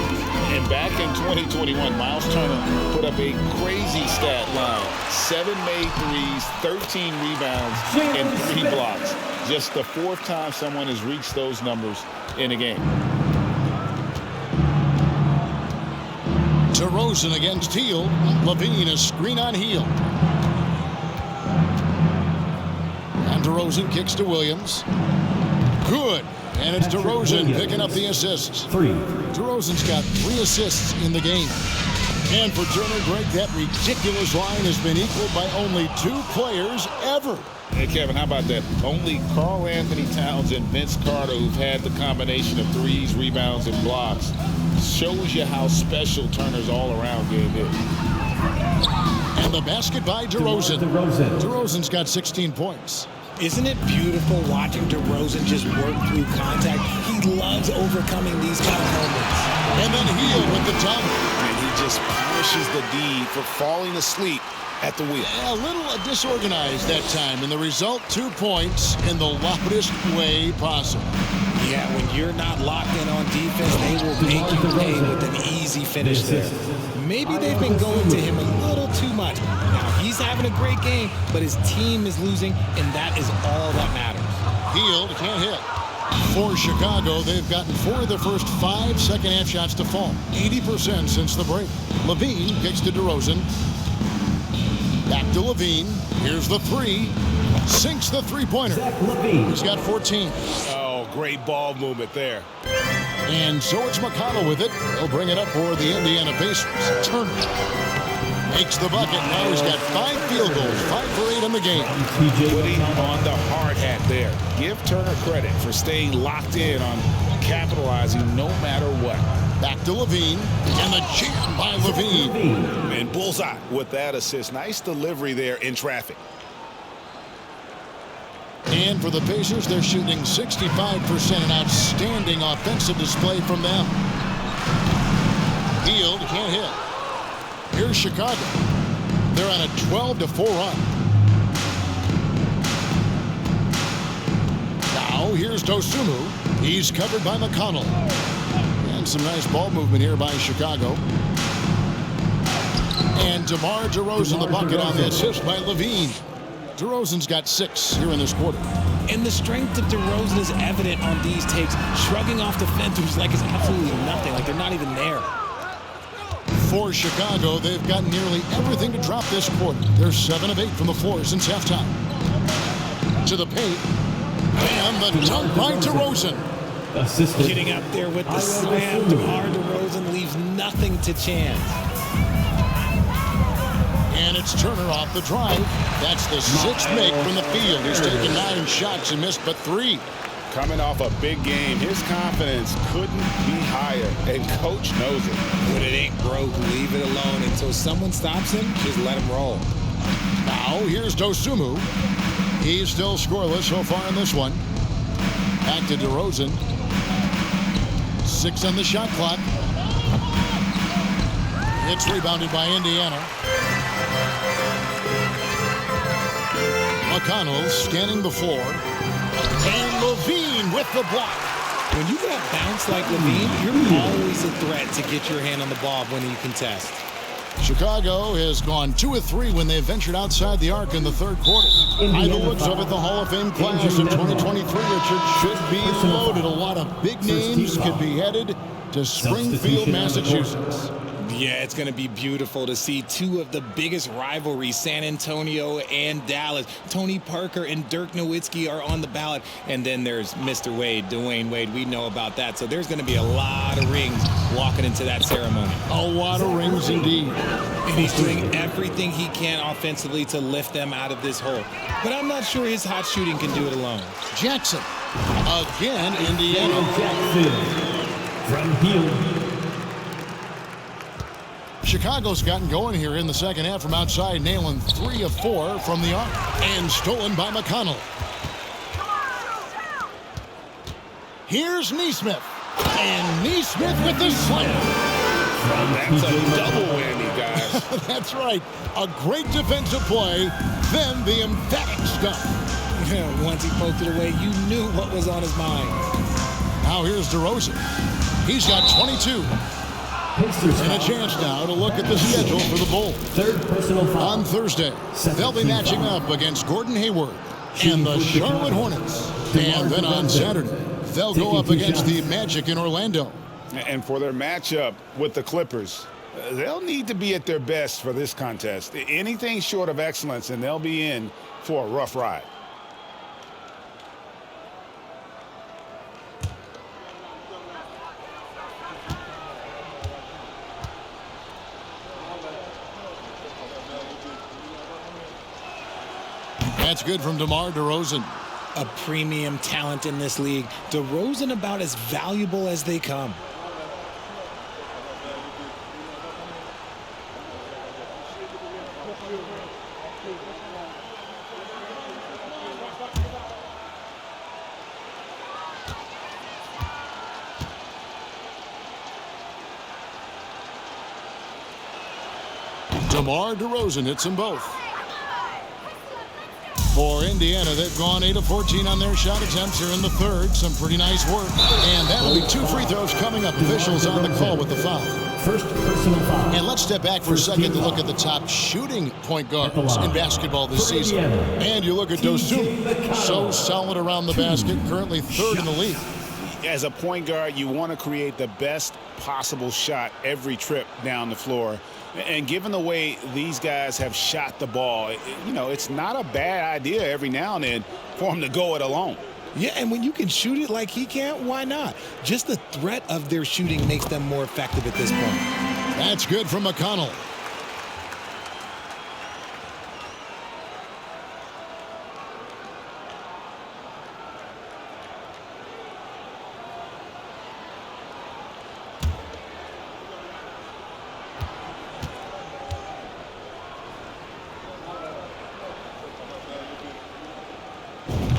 And back in 2021, Miles Turner put up a crazy stat line. 7 made threes, 13 rebounds, and 3 blocks. Just the 4th time someone has reached those numbers in a game. DeRozan against Hield. LaVine a screen on Hield. And DeRozan kicks to Williams. Good. And it's DeRozan picking up the assists. 3. DeRozan's got 3 assists in the game. And for Turner, Greg, that ridiculous line has been equaled by only 2 players ever. Hey, Kevin, how about that? Only Karl Anthony Towns and Vince Carter, who've had the combination of threes, rebounds, and blocks. Shows you how special Turner's all-around game is. And the basket by DeRozan. DeRozan's got 16 points. Isn't it beautiful watching DeRozan just work through contact? He loves overcoming these kind of moments. And then Hield with the dunk. And he just punishes the D for falling asleep at the wheel. A little disorganized that time, and the result 2 points in the loudest way possible. Yeah, when you're not locked in on defense, they will make you pay with an easy finish there. Maybe they've been going to him a little too much. Now, he's having a great game, but his team is losing, and that is all that matters. Hield can't hit. For Chicago, they've gotten 4 of their first 5 second-half shots to fall. 80% since the break. LaVine kicks to DeRozan. Back to LaVine. Here's the 3. Sinks the three-pointer. He's got 14. Oh, great ball movement there. And so it's McConnell with it. He'll bring it up for the Indiana Pacers. Turner makes the bucket. Now he's got 5 field goals, 5 for 8 in the game. Putting on the hard hat there. Give Turner credit for staying locked in on capitalizing no matter what. Back to LaVine, and the jam by LaVine. And bullseye with that assist. Nice delivery there in traffic. And for the Pacers, they're shooting 65%. An outstanding offensive display from them. Hield can't hit. Here's Chicago. They're on a 12-4 run. Now here's Dosunmu. He's covered by McConnell. And some nice ball movement here by Chicago. And DeMar DeRozan the bucket on the assist by LaVine. DeRozan's got 6 here in this quarter. And the strength of DeRozan is evident on these takes, shrugging off defenders like it's absolutely nothing, like they're not even there. For Chicago, they've got nearly everything to drop this quarter. They're 7 of 8 from the floor since halftime. To the paint. And the dunk by DeRozan. Getting up there with the slam. DeMar DeRozan leaves nothing to chance. And it's Turner off the drive. That's the 6th make from the field. He's taken 9 shots and missed but 3. Coming off a big game, his confidence couldn't be higher, and coach knows it. When it ain't broke, leave it alone until someone stops him. Just let him roll. Now here's Dosunmu. He's still scoreless so far in this one. Back to DeRozan. 6 on the shot clock. It's rebounded by Indiana. McConnell scanning the floor. And LaVine with the block. When you got bounce like LaVine, you're always a threat to get your hand on the ball when you contest. Chicago has gone 2 of 3 when they ventured outside the arc in the 3rd quarter. By the looks of it, the Hall of Fame class of 2023, Richard, should be loaded. A lot of big names could be headed to Springfield, Massachusetts. Yeah, it's going to be beautiful to see 2 of the biggest rivalries, San Antonio and Dallas. Tony Parker and Dirk Nowitzki are on the ballot. And then there's Mr. Wade, Dwayne Wade. We know about that. So there's going to be a lot of rings walking into that ceremony. A lot of rings indeed. And he's doing everything he can offensively to lift them out of this hole. But I'm not sure his hot shooting can do it alone. Jackson. Again, Indiana. Jackson from Field. Chicago's gotten going here in the second half from outside, nailing 3 of 4 from the arc. And stolen by McConnell. Here's Nesmith. And Nesmith with the slam. That's a double whammy, guys. That's right. A great defensive play, then the emphatic stuff. Yeah, once he poked it away, you knew what was on his mind. Now here's DeRozan. He's got 22. And a chance now to look at the schedule for the Bulls. 3rd personal foul. On Thursday, they'll be matching up against Gordon Hayward and the Charlotte Hornets. And then on Saturday, they'll go up against the Magic in Orlando. And for their matchup with the Clippers, they'll need to be at their best for this contest. Anything short of excellence, and they'll be in for a rough ride. That's good from DeMar DeRozan. A premium talent in this league. DeRozan about as valuable as they come. DeMar DeRozan hits them both. For Indiana, they've gone 8 of 14 on their shot attempts here in the 3rd. Some pretty nice work. And that'll be 2 free throws coming up. Officials on the call with the foul. First personal foul. And let's step back for a second to look at the top shooting point guards in basketball this season. And you look at Dosunmu, so solid around the basket, currently third in the league. As a point guard, you want to create the best possible shot every trip down the floor. And given the way these guys have shot the ball, it's not a bad idea every now and then for them to go it alone. Yeah, and when you can shoot it like he can, why not? Just the threat of their shooting makes them more effective at this point. That's good from McConnell.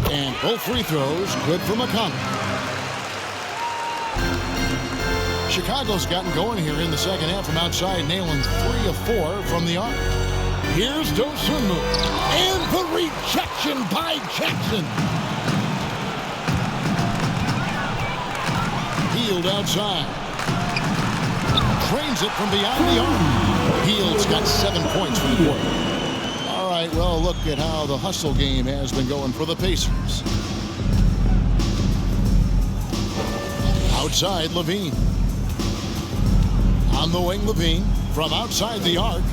And both free throws good for McConnell. Chicago's gotten going here in the second half from outside, nailing 3 of 4 from the arc. Here's Dosunmu. And the rejection by Jackson. Hield outside. Trains it from beyond the arc. Hield's got 7 points for the quarter. All right, well, look at how the hustle game has been going for the Pacers. Outside, LaVine. On the wing, LaVine from outside the arc.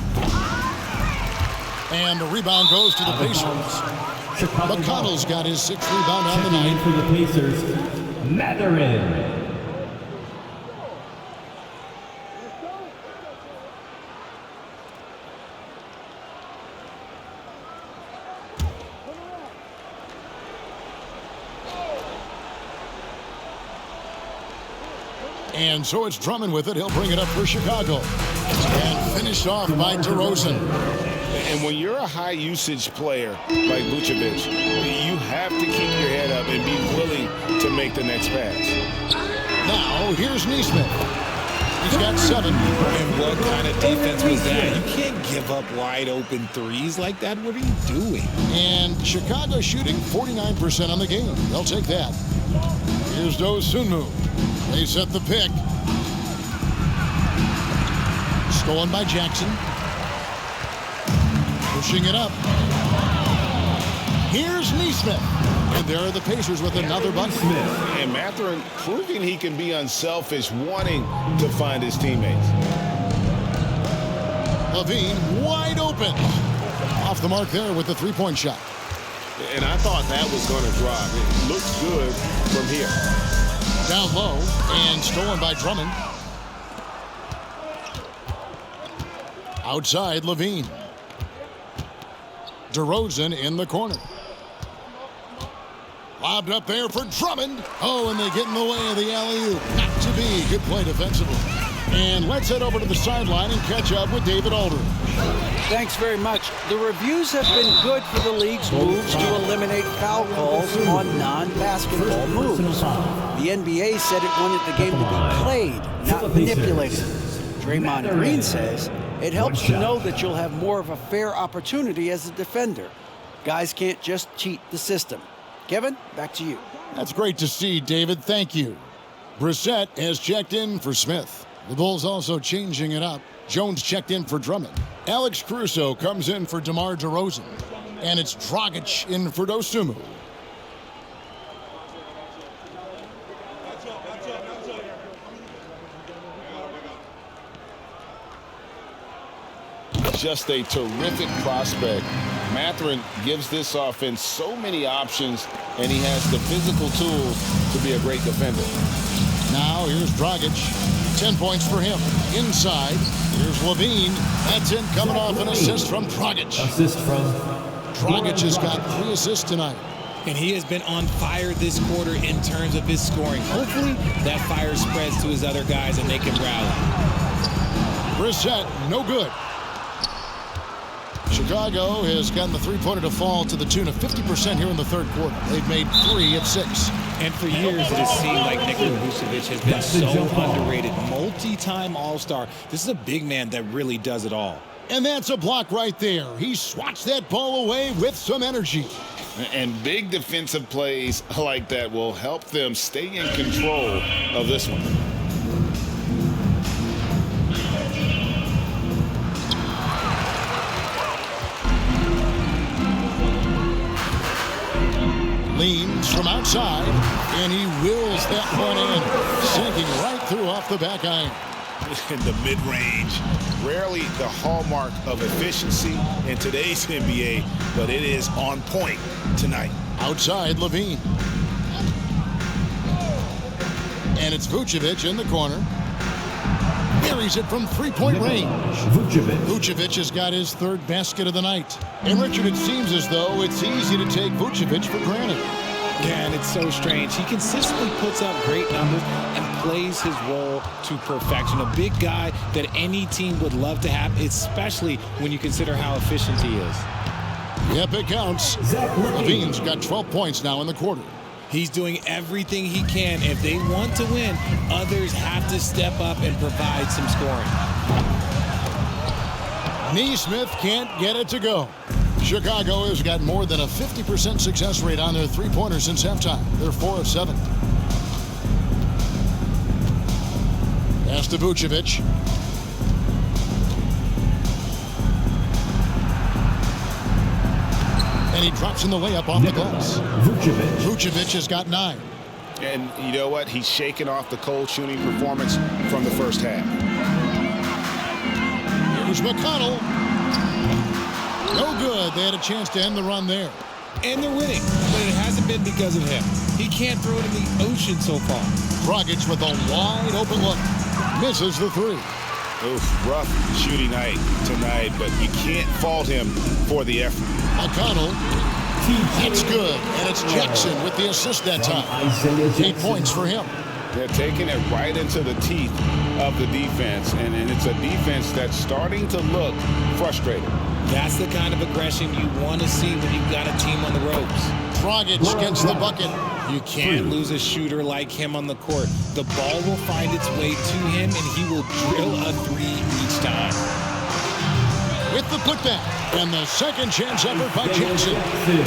And the rebound goes to the Pacers. McConnell's got his 6th rebound on the night. For the Pacers, Mathurin. And so it's Drummond with it. He'll bring it up for Chicago. And finished off by DeRozan. And when you're a high-usage player like Vucevic, you have to keep your head up and be willing to make the next pass. Now, here's Nesmith. He's got 7. And what kind of defense was that? You can't give up wide-open threes like that. What are you doing? And Chicago shooting 49% on the game. They'll take that. Here's Dosunmu. They set the pick. Stolen by Jackson. Pushing it up. Here's Nesmith. And there are the Pacers with another bucket. And Mathurin proving he can be unselfish, wanting to find his teammates. LaVine wide open. Off the mark there with the three-point shot. And I thought that was going to drop. It looks good from here. Down low and stolen by Drummond. Outside, LaVine. DeRozan in the corner. Lobbed up there for Drummond. Oh, and they get in the way of the alley-oop. Not to be. Good play defensively. And let's head over to the sideline and catch up with David Aldridge. Thanks very much. The reviews have been good for the league's moves to eliminate foul calls on non-basketball moves. The NBA said it wanted the game to be played, not manipulated. Draymond Green says it helps to know that you'll have more of a fair opportunity as a defender. Guys can't just cheat the system. Kevin, back to you. That's great to see, David. Thank you. Brissett has checked in for Smith. The Bulls also changing it up. Jones checked in for Drummond. Alex Caruso comes in for DeMar DeRozan. And it's Dragic in for Dosunmu. Just a terrific prospect. Mathurin gives this offense so many options, and he has the physical tools to be a great defender. Now here's Dragic. 10 points for him. Inside, here's LaVine. That's in, coming off an assist from Dragic. Assist from Dragic has got 3 assists tonight. And he has been on fire this quarter in terms of his scoring. Hopefully that fire spreads to his other guys and they can rally. Brissett, no good. Chicago has gotten the three-pointer to fall to the tune of 50% here in the third quarter. They've made 3 of 6. And for years, it has seemed like Nikola Vucevic has been so underrated. Multi-time All-Star. This is a big man that really does it all. And that's a block right there. He swats that ball away with some energy. And big defensive plays like that will help them stay in control of this one. outside, and he wills that one in, sinking right through off the back iron. In the mid-range, rarely the hallmark of efficiency in today's NBA, but it is on point tonight. Outside, LaVine. And it's Vucevic in the corner. Carries it from three-point range. Vucevic has got his third basket of the night. And Richard, it seems as though it's easy to take Vucevic for granted. Yeah, and it's so strange. He consistently puts up great numbers and plays his role to perfection. A big guy that any team would love to have, especially when you consider how efficient he is. Yep, it counts. LaVine's got 12 points now in the quarter. He's doing everything he can. If they want to win, others have to step up and provide some scoring. Neesmith can't get it to go. Chicago has got more than a 50% success rate on their three-pointers since halftime. They're 4 of 7. Pass to Vucevic. And he drops in the layup off the glass. Vucevic has got 9. And you know what? He's shaking off the cold shooting performance from the first half. Here's McConnell. No good. They had a chance to end the run there. And they're winning, but it hasn't been because of him. He can't throw it in the ocean so far. Dragic with a wide open look. Misses the 3. Oof, rough shooting night tonight, but you can't fault him for the effort. McConnell. That's good. And it's Jackson with the assist that time. 8 points for him. They're taking it right into the teeth of the defense, and it's a defense that's starting to look frustrated. That's the kind of aggression you want to see when you've got a team on the ropes. Dragic gets the bucket. You can't lose a shooter like him on the court. The ball will find its way to him, and he will drill a 3 each time. With the putback, and the second chance effort by Jackson.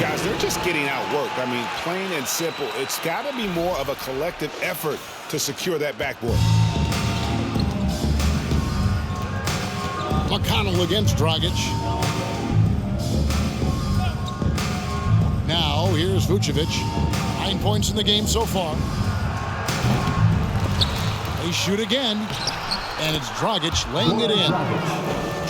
Guys, they're just getting outworked. I mean, plain and simple. It's got to be more of a collective effort to secure that backboard. McConnell against Dragic. Now, here's Vucevic. 9 points in the game so far. They shoot again, and it's Dragic laying it in.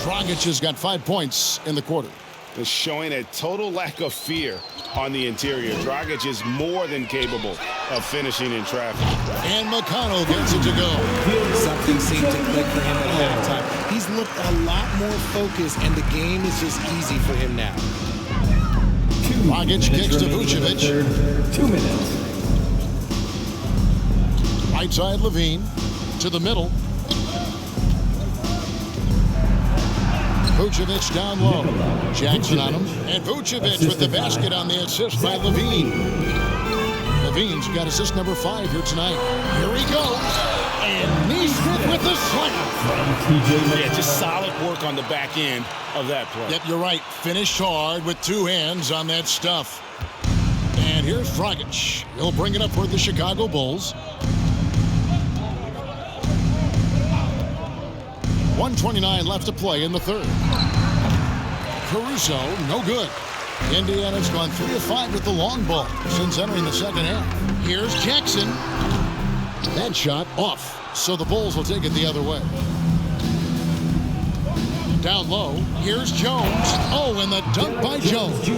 Dragic has got 5 points in the quarter. It's showing a total lack of fear on the interior. Dragic is more than capable of finishing in traffic. And McConnell gets it to go. Something seemed to click for him at halftime. He's looked a lot more focused, and the game is just easy for him now. Dragic kicks to Vucevic. 2 minutes. Right side, LaVine. To the middle. Vucevic down low. Jackson on him. And Vucevic with the basket on the assist by LaVine. LaVine's got assist number 5 here tonight. Here he goes. And Neesmith with the slam. Yeah, just solid work on the back end of that play. Yep, you're right. Finished hard with 2 hands on that stuff. And here's Dragic. He'll bring it up for the Chicago Bulls. 1:29 left to play in the third. Caruso, no good. Indiana's gone 3 of 5 with the long ball since entering the second half. Here's Jackson. That shot off, so the Bulls will take it the other way. Down low, here's Jones. Oh, and the dunk by Jones.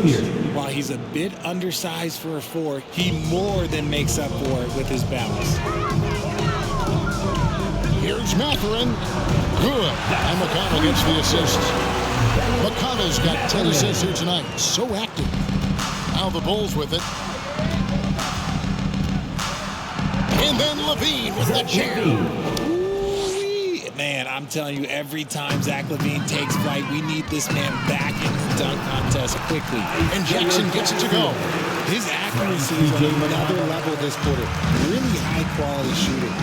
While he's a bit undersized for a 4, he more than makes up for it with his balance. Here's Mathurin. Good. And McConnell gets the assist. McConnell's got 10 assists here tonight. So active. Now the Bulls with it. And then LaVine with the jam. Man, I'm telling you, every time Zach LaVine takes flight, we need this man back in the dunk contest quickly. And Jackson gets it to go. His accuracy is on another level this quarter. Really high-quality shooting.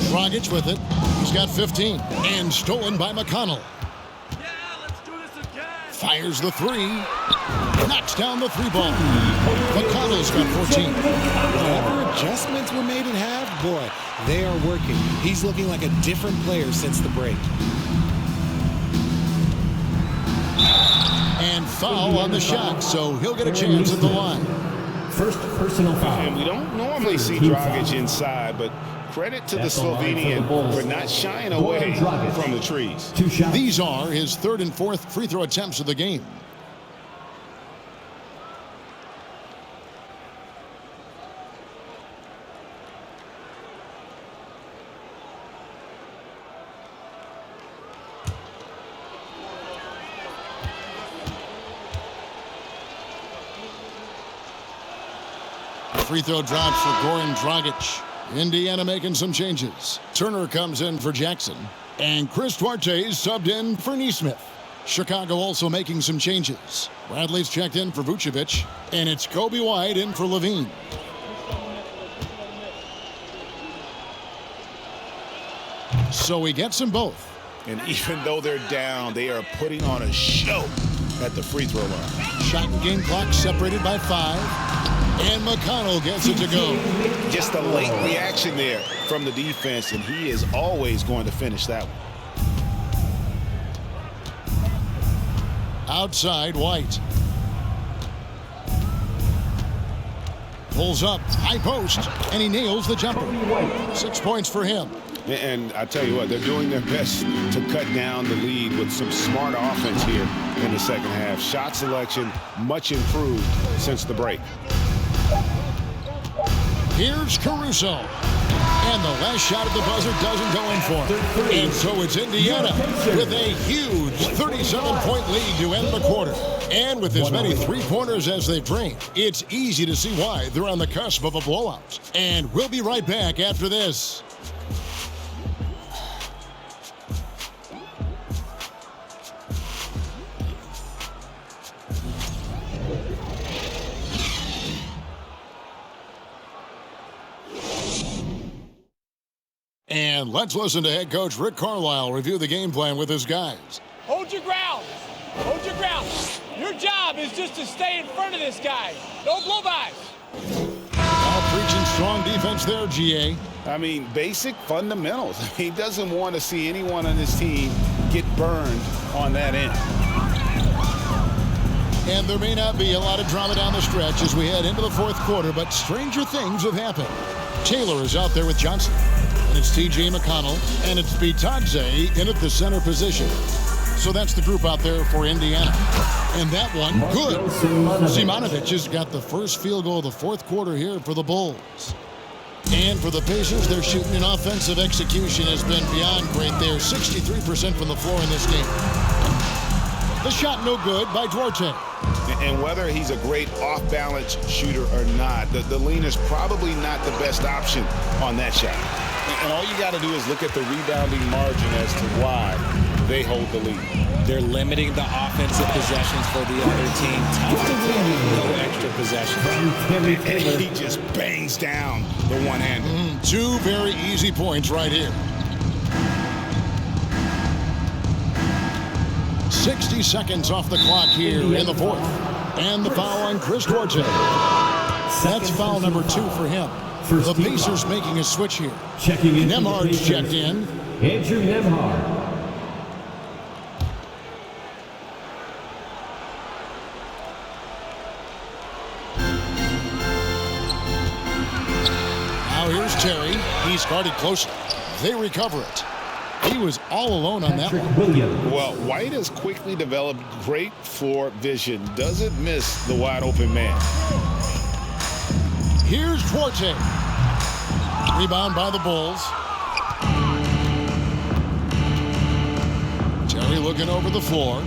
Dragic with it. He's got 15. And stolen by McConnell. Yeah, let's do this again. Fires the 3. Knocks down the 3 ball. McConnell's got 14. Whatever adjustments were made at half, boy, they are working. He's looking like a different player since the break. And foul on the shot, so he'll get a chance at the line. First personal foul. And we don't normally see Dragic inside, but credit to the Slovenian for not shying away from the trees. These are his third and fourth free throw attempts of the game. Free throw drops for Goran Dragic. Indiana making some changes. Turner comes in for Jackson. And Chris Duarte is subbed in for Nesmith. Chicago also making some changes. Bradley's checked in for Vucevic. And it's Kobe White in for LaVine. So he gets them both. And even though they're down, they are putting on a show at the free throw line. Shot and game clock separated by 5. And McConnell gets it to go. Just a late reaction there from the defense, and he is always going to finish that one. Outside, White. Pulls up, high post, and he nails the jumper. 6 points for him. And I tell you what, they're doing their best to cut down the lead with some smart offense here in the second half. Shot selection much improved since the break. Here's Caruso. And the last shot at the buzzer doesn't go in for him. And so it's Indiana with a huge 37-point lead to end the quarter. And with as many three-pointers as they've drained, it's easy to see why they're on the cusp of a blowout. And we'll be right back after this. And let's listen to head coach Rick Carlisle review the game plan with his guys. Hold your ground. Hold your ground. Your job is just to stay in front of this guy. Don't blow by. Now preaching strong defense there, GA. I mean, basic fundamentals. He doesn't want to see anyone on his team get burned on that end. And there may not be a lot of drama down the stretch as we head into the fourth quarter, but stranger things have happened. Taylor is out there with Johnson. And it's T.J. McConnell, and it's Bitadze in at the center position. So that's the group out there for Indiana. And that one, good. Simonovic has got the first field goal of the fourth quarter here for the Bulls. And for the Pacers, their shooting and offensive execution has been beyond great. They're 63% from the floor in this game. The shot no good by Duarte. And whether he's a great off-balance shooter or not, the lean is probably not the best option on that shot. And all you got to do is look at the rebounding margin as to why they hold the lead. They're limiting the offensive possessions for the other team. Tough to win with no extra possessions. And he just bangs down the one-hander. 2 very easy points right here. 60 seconds off the clock here in the fourth. And the foul on Chris Duarte. That's foul number 2 for him. The Pacers making a switch here. Checking in. Nembhard's checked in. Andrew Nembhard. Now here's Terry. He's guarded closely. They recover it. He was all alone on that one. Well, White has quickly developed great floor vision. Doesn't miss the wide open man. Here's Duarte. Rebound by the Bulls. Terry looking over the floor.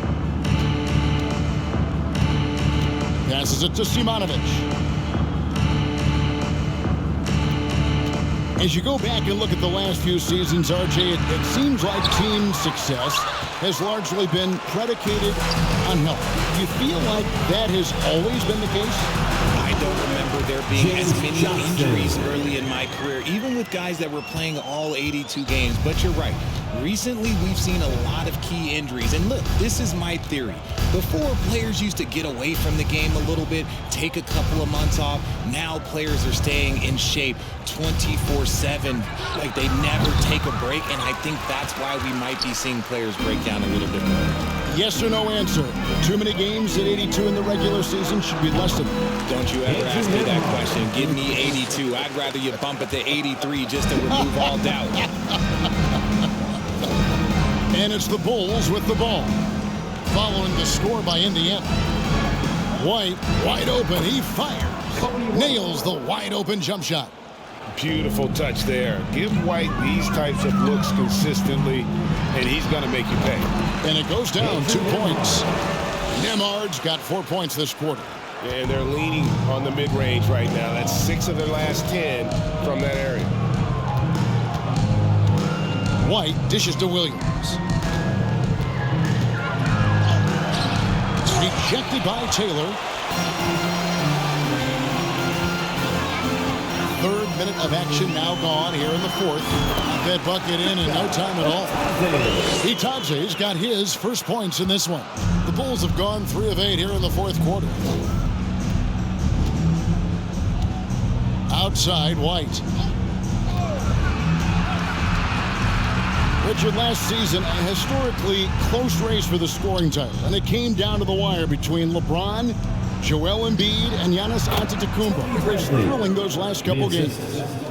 Passes it to Simonovic. As you go back and look at the last few seasons, RJ, it seems like team success has largely been predicated on health. Do you feel like that has always been the case? I don't remember there being as many injuries early in my career, even with guys that were playing all 82 games. But you're right. Recently, we've seen a lot of key injuries. And look, this is my theory. Before, players used to get away from the game a little bit, take a couple of months off. Now players are staying in shape 24/7. Like they never take a break. And I think that's why we might be seeing players break down a little bit more. Yes or no answer. Too many games at 82 in the regular season should be lessened. Don't you ever ask me that question. Give me 82. I'd rather you bump it to 83 just to remove all doubt. And it's the Bulls with the ball. Following the score by Indiana. White, wide open. He fires. Nails the wide open jump shot. Beautiful touch there. Give White these types of looks consistently, and he's going to make you pay. And it goes down 2 points. Nembhard's got 4 points this quarter. And they're leaning on the mid-range right now. That's 6 of their last 10 from that area. White dishes to Williams. Rejected by Taylor. Third minute of action now gone here in the fourth. That bucket in no time at all. Itaje's got his first points in this one. The Bulls have gone 3 of 8 here in the fourth quarter. Outside, White. Richard, last season, a historically close race for the scoring title, and it came down to the wire between LeBron, Joel Embiid, and Giannis Antetokounmpo. It was thrilling those last couple games.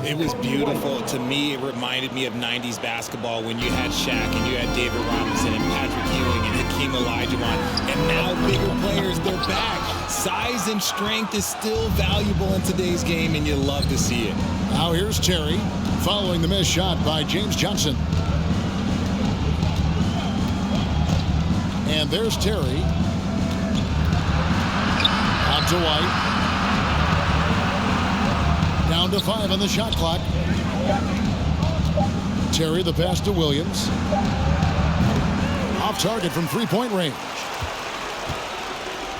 It was beautiful. To me, it reminded me of 90s basketball when you had Shaq and you had David Robinson and Patrick Ewing and Hakeem Olajuwon. And now bigger players, they're back. Size and strength is still valuable in today's game, and you love to see it. Now here's Terry following the missed shot by James Johnson. And there's Terry. Out to White. Down to 5 on the shot clock. Terry the pass to Williams. Off target from three-point range.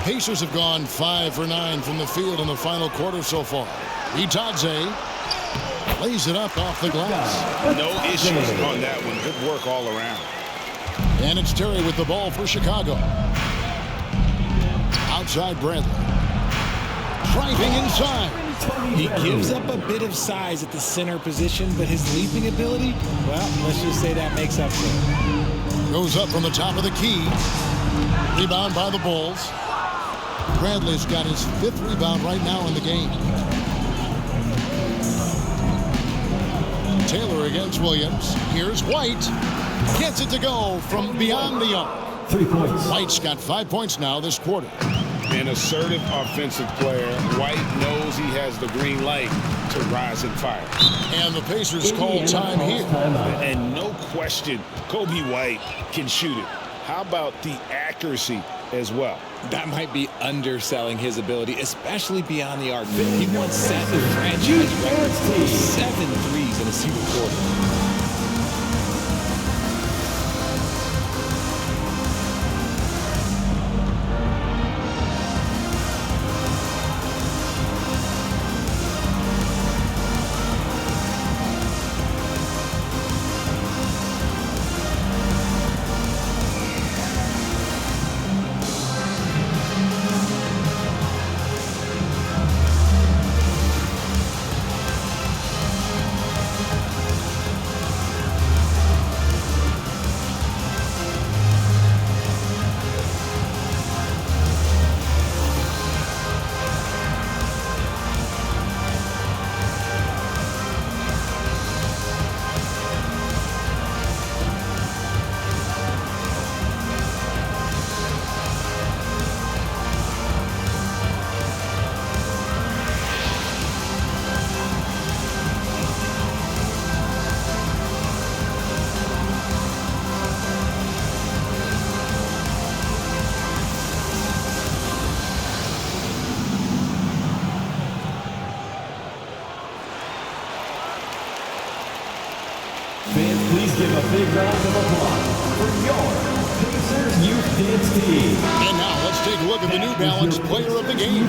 Pacers have gone 5 for 9 from the field in the final quarter so far. Itaje lays it up off the glass. No issues on that one. Good work all around. And it's Terry with the ball for Chicago. Outside Bradley. Driving inside. He gives up a bit of size at the center position, but his leaping ability, well, let's just say that makes up for it. Goes up from the top of the key. Rebound by the Bulls. Bradley's got his 5th rebound right now in the game. Taylor against Williams. Here's White. Gets it to go from beyond the arc. 3 points. White's got 5 points now this quarter. An assertive offensive player. White knows he has the green light to rise and fire. And the Pacers call time here. And no question, Kobe White can shoot it. How about the accuracy as well? That might be underselling his ability, especially beyond the arc. He once set the franchise record for 7 threes in a single quarter. Please give a big round of applause for your Pacers Youth Dance Team. And now let's take a look at the New Balance player of the game.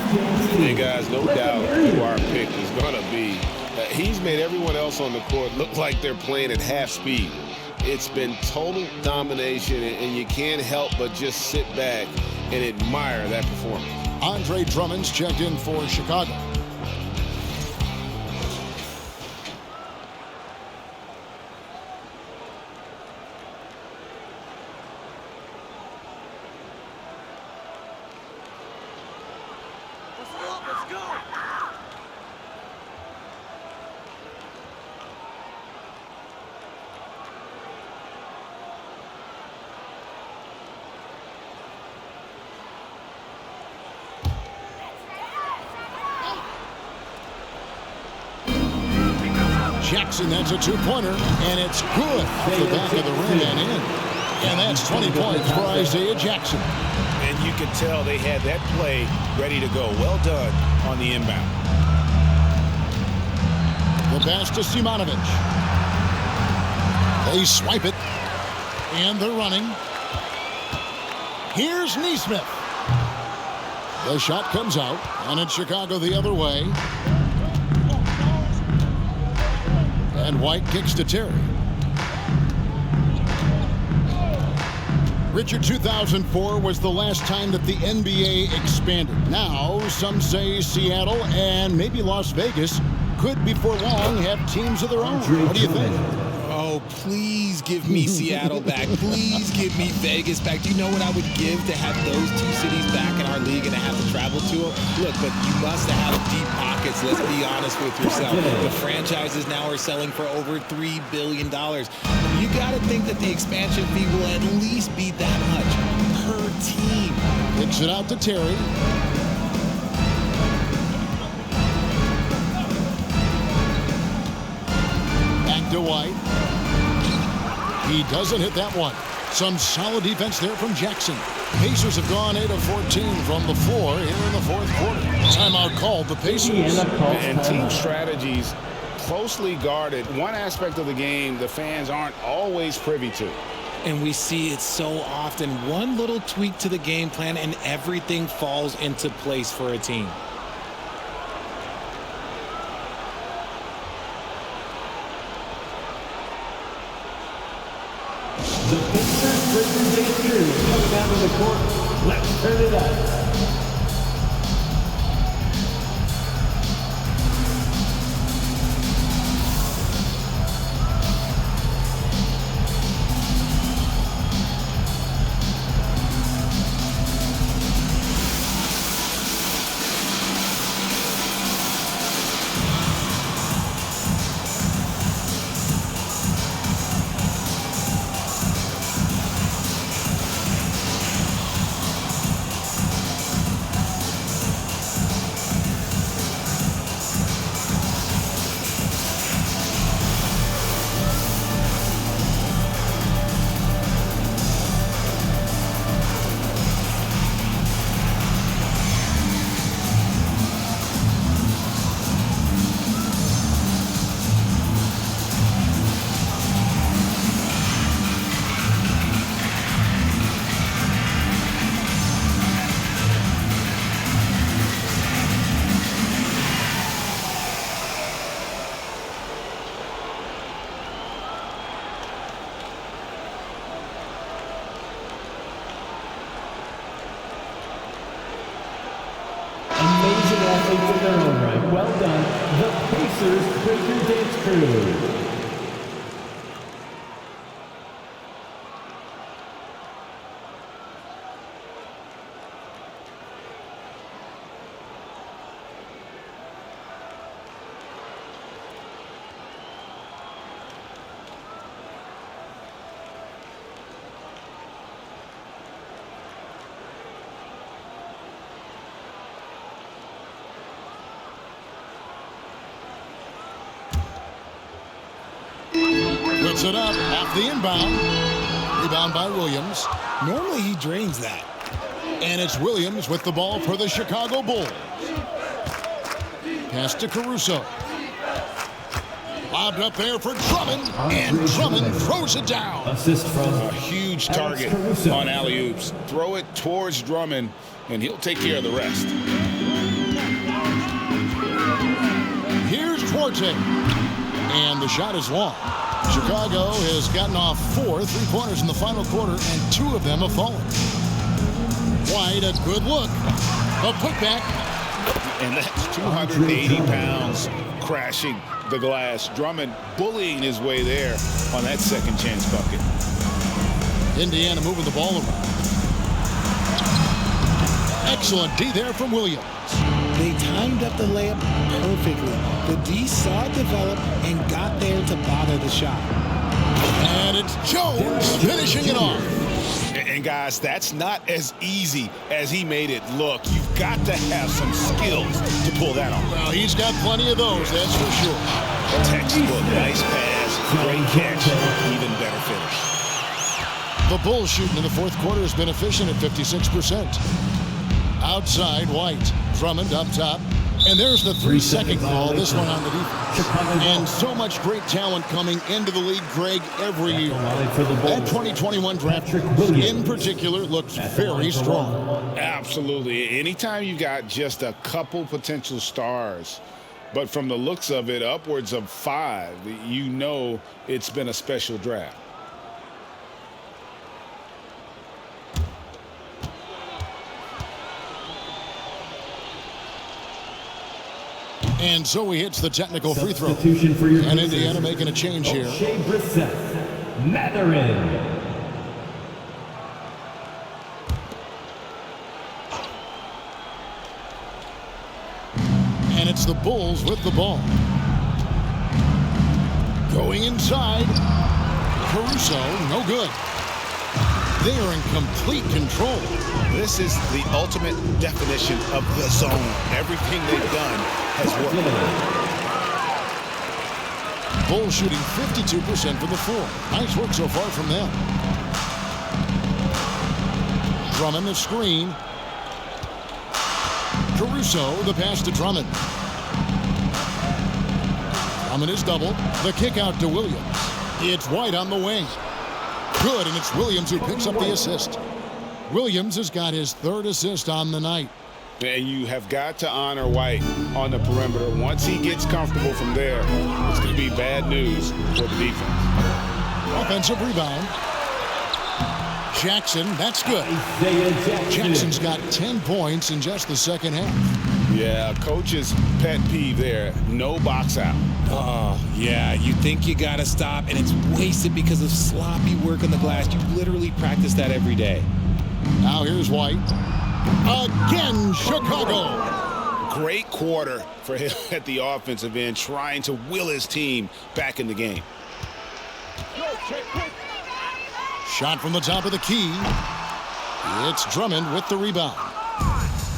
Hey guys, no doubt who our pick is going to be. He's made everyone else on the court look like they're playing at half speed. It's been total domination, and you can't help but just sit back and admire that performance. Andre Drummond's checked in for Chicago. Jackson, that's a two-pointer, and it's good off the back of the rim and in. And that's 20 points for Isaiah Jackson. And you can tell they had that play ready to go. Well done on the inbound. The pass to Simonovic. They swipe it, and they're running. Here's Neesmith. The shot comes out, and it's Chicago the other way. And White kicks to Terry. Richard, 2004 was the last time that the NBA expanded. Now, some say Seattle and maybe Las Vegas could, before long, have teams of their own. What do you think? Oh, please give me Seattle back. Please give me Vegas back. Do you know what I would give to have those two cities back in our league and to have to travel to them? Look, but you must have deep pockets, let's be honest with yourself. The franchises now are selling for over $3 billion. You got to think that the expansion fee will at least be that much per team. Kicks it out to Terry. Back to White. He doesn't hit that one. Some solid defense there from Jackson. Pacers have gone 8 of 14 from the floor here in the fourth quarter. Timeout called the Pacers. And team strategies closely guarded. One aspect of the game the fans aren't always privy to. And we see it so often. One little tweak to the game plan and everything falls into place for a team. The Pacers bring Gainbridge coming down to the court. Let's turn it up. Amazing athletes in their own right. Well done. The Pacers Breaker Dance Crew. Puts it up off the inbound. Rebound by Williams. Normally he drains that. And it's Williams with the ball for the Chicago Bulls. Pass to Caruso. Lobbed up there for Drummond. And Drummond throws it down. Assist from A huge target on alley-oops. Throw it towards Drummond, and he'll take care of the rest. Here's Forte. And the shot is long. Chicago has gotten off 4 3-pointers in the final quarter, and 2 of them have fallen. White, a good look. A putback. And that's 280 pounds crashing the glass. Drummond bullying his way there on that second chance bucket. Indiana moving the ball around. Excellent D there from Williams. They timed up the layup perfectly. The D saw it develop and got there to bother the shot. And it's Jones finishing it off. And guys, that's not as easy as he made it look. You've got to have some skills to pull that off. Well, he's got plenty of those, that's for sure. Textbook, nice pass, great catch, even better finish. The Bulls shooting in the fourth quarter has been efficient at 56%. Outside, White. Drummond up top. And there's the 3-second call, this one on the defense. And so much great talent coming into the league, Greg, every year. That 2021 draft in particular looks very strong. Absolutely. Anytime you got just a couple potential stars, but from the looks of it, upwards of 5, you know it's been a special draft. And so he hits the technical free throw. And Indiana making a change here. And it's the Bulls with the ball. Going inside. Caruso, no good. They are in complete control. This is the ultimate definition of the zone. Everything they've done has worked. Bulls shooting 52% from the floor. Nice work so far from them. Drummond the screen. Caruso the pass to Drummond. Drummond is doubled. The kick out to Williams. It's White on the wing. Good, and it's Williams who picks up the assist. Williams has got his 3rd assist on the night. And you have got to honor White on the perimeter. Once he gets comfortable from there, it's going to be bad news for the defense. Offensive rebound. Jackson, that's good. Jackson's got 10 points in just the second half. Yeah, coach's pet peeve there. No box out. Oh, yeah, you think you got to stop, and it's wasted because of sloppy work on the glass. You literally practice that every day. Now here's White. Again, Chicago. Great quarter for him at the offensive end, trying to will his team back in the game. Shot from the top of the key. It's Drummond with the rebound.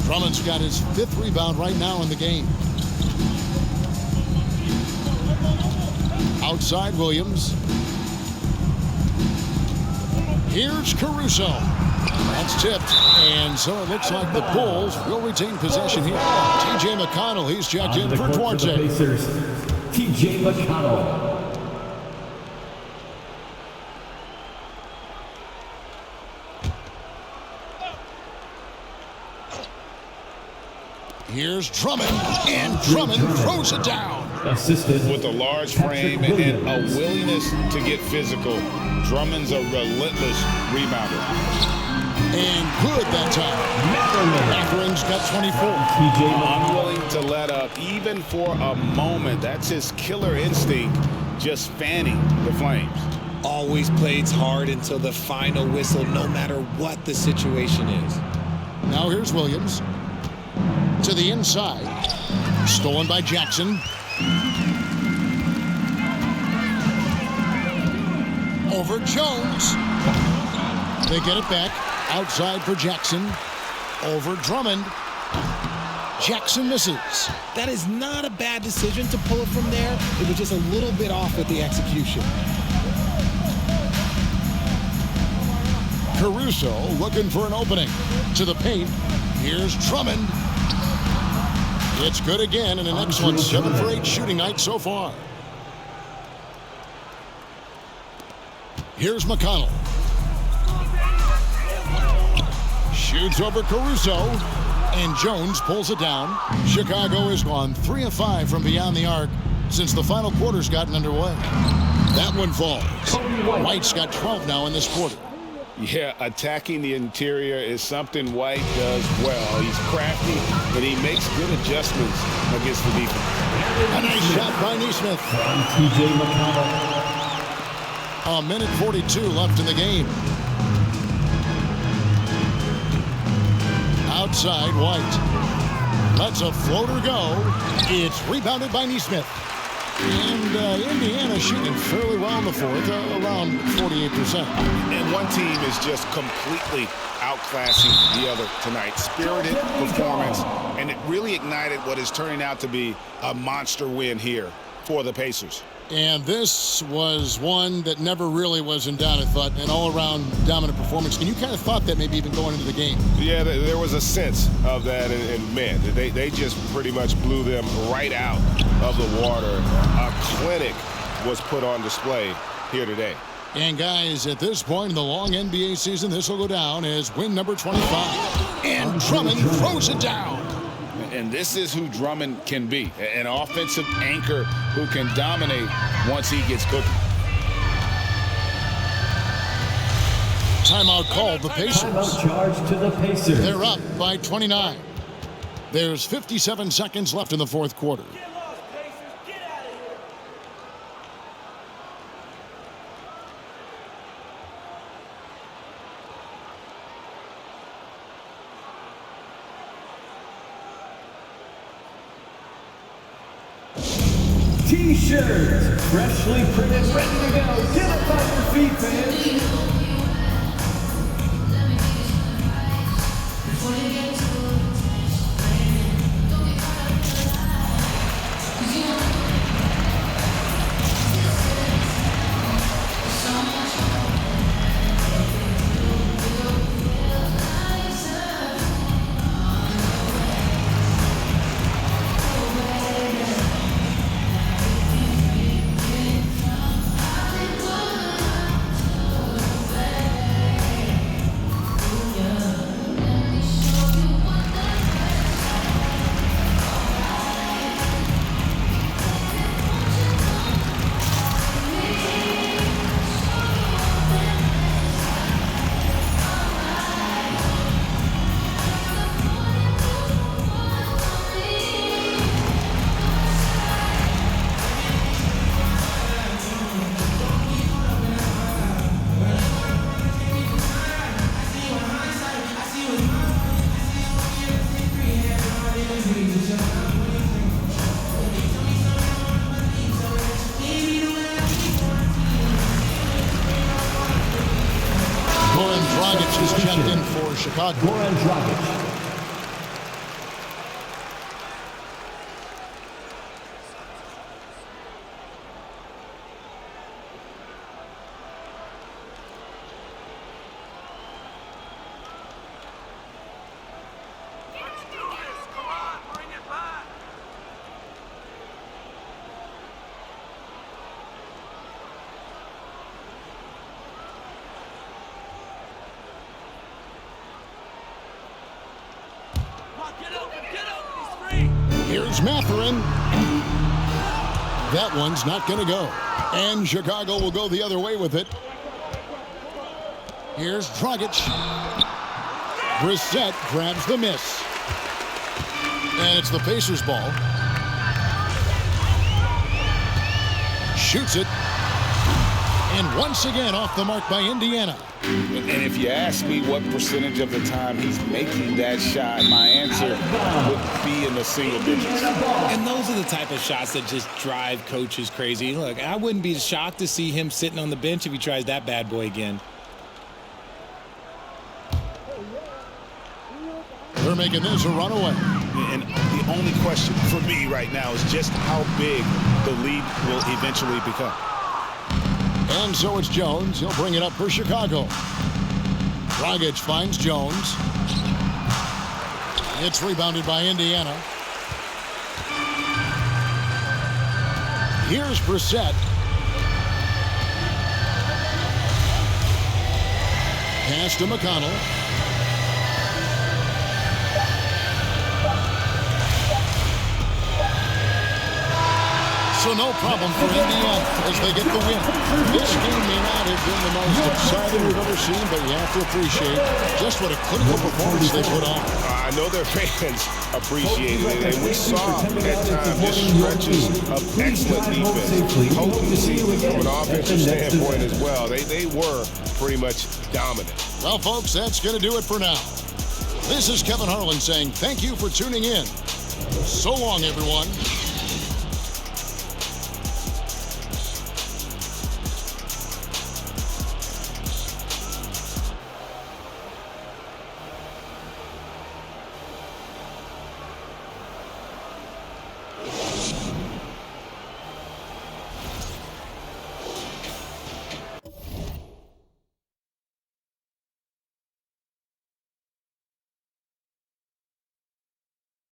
Drummond's got his 5th rebound right now in the game. Outside Williams. Here's Caruso. That's tipped. And so it looks like the Bulls will retain possession here. T.J. McConnell, he's checked in for Duarte. T.J. McConnell. Here's Drummond, and Drummond throws it down. Assisted with a large frame and a willingness to get physical. Drummond's a relentless rebounder. And good that time. Mathering's got 24. Unwilling to let up, even for a moment. That's his killer instinct, just fanning the flames. Always plays hard until the final whistle, no matter what the situation is. Now here's Williams. To the inside. Stolen by Jackson. Over Jones. They get it back. Outside for Jackson. Over Drummond. Jackson misses. That is not a bad decision to pull it from there. It was just a little bit off with the execution. Caruso looking for an opening. To the paint. Here's Drummond. It's good again, and an excellent 7 for 8 shooting night so far. Here's McConnell. Shoots over Caruso, and Jones pulls it down. Chicago has gone 3 of 5 from beyond the arc since the final quarter's gotten underway. That one falls. White's got 12 now in this quarter. Yeah, attacking the interior is something White does well. He's crafty, but he makes good adjustments against the defense. A nice shot by Nesmith. T.J. McConnell. A minute 42 left in the game. Outside, White. Lets a floater go. It's rebounded by Nesmith. And Indiana shooting fairly well in the fourth, around 48%. And one team is just completely outclassing the other tonight. Spirited performance, and it really ignited what is turning out to be a monster win here for the Pacers. And this was one that never really was in doubt, I thought, an all-around dominant performance. And you kind of thought that maybe even going into the game. Yeah, there was a sense of that, and man, they just pretty much blew them right out of the water. A clinic was put on display here today. And guys, at this point in the long NBA season, this will go down as win number 25. And Drummond throws it down. And this is who Drummond can be, an offensive anchor who can dominate once he gets cooking. Timeout called the Pacers. Timeout charge to the Pacers. They're up by 29. There's 57 seconds left in the fourth quarter. T-shirts, freshly printed, ready to go. Get up on your feet, fans. Checked in for Chicago. Goran Dragic. Here's Mathurin. That one's not going to go. And Chicago will go the other way with it. Here's Dragic. Brissett grabs the miss. And it's the Pacers' ball. Shoots it. And once again off the mark by Indiana. And if you ask me what percentage of the time he's making that shot, my answer would be in the single digits. And those are the type of shots that just drive coaches crazy. Look, I wouldn't be shocked to see him sitting on the bench if he tries that bad boy again. They're making this a runaway. And the only question for me right now is just how big the lead will eventually become. And so it's Jones. He'll bring it up for Chicago. Dragic finds Jones. It's rebounded by Indiana. Here's Brissett. Pass to McConnell. So no problem for Indiana as they get the win. This game may not have been the most exciting we've ever seen, but you have to appreciate just what a clinical performance they put on. I know their fans appreciated it, and we saw at times just stretches of excellent defense, potency from an offensive standpoint as well. They were pretty much dominant. Well, folks, that's going to do it for now. This is Kevin Harlan saying thank you for tuning in. So long, everyone.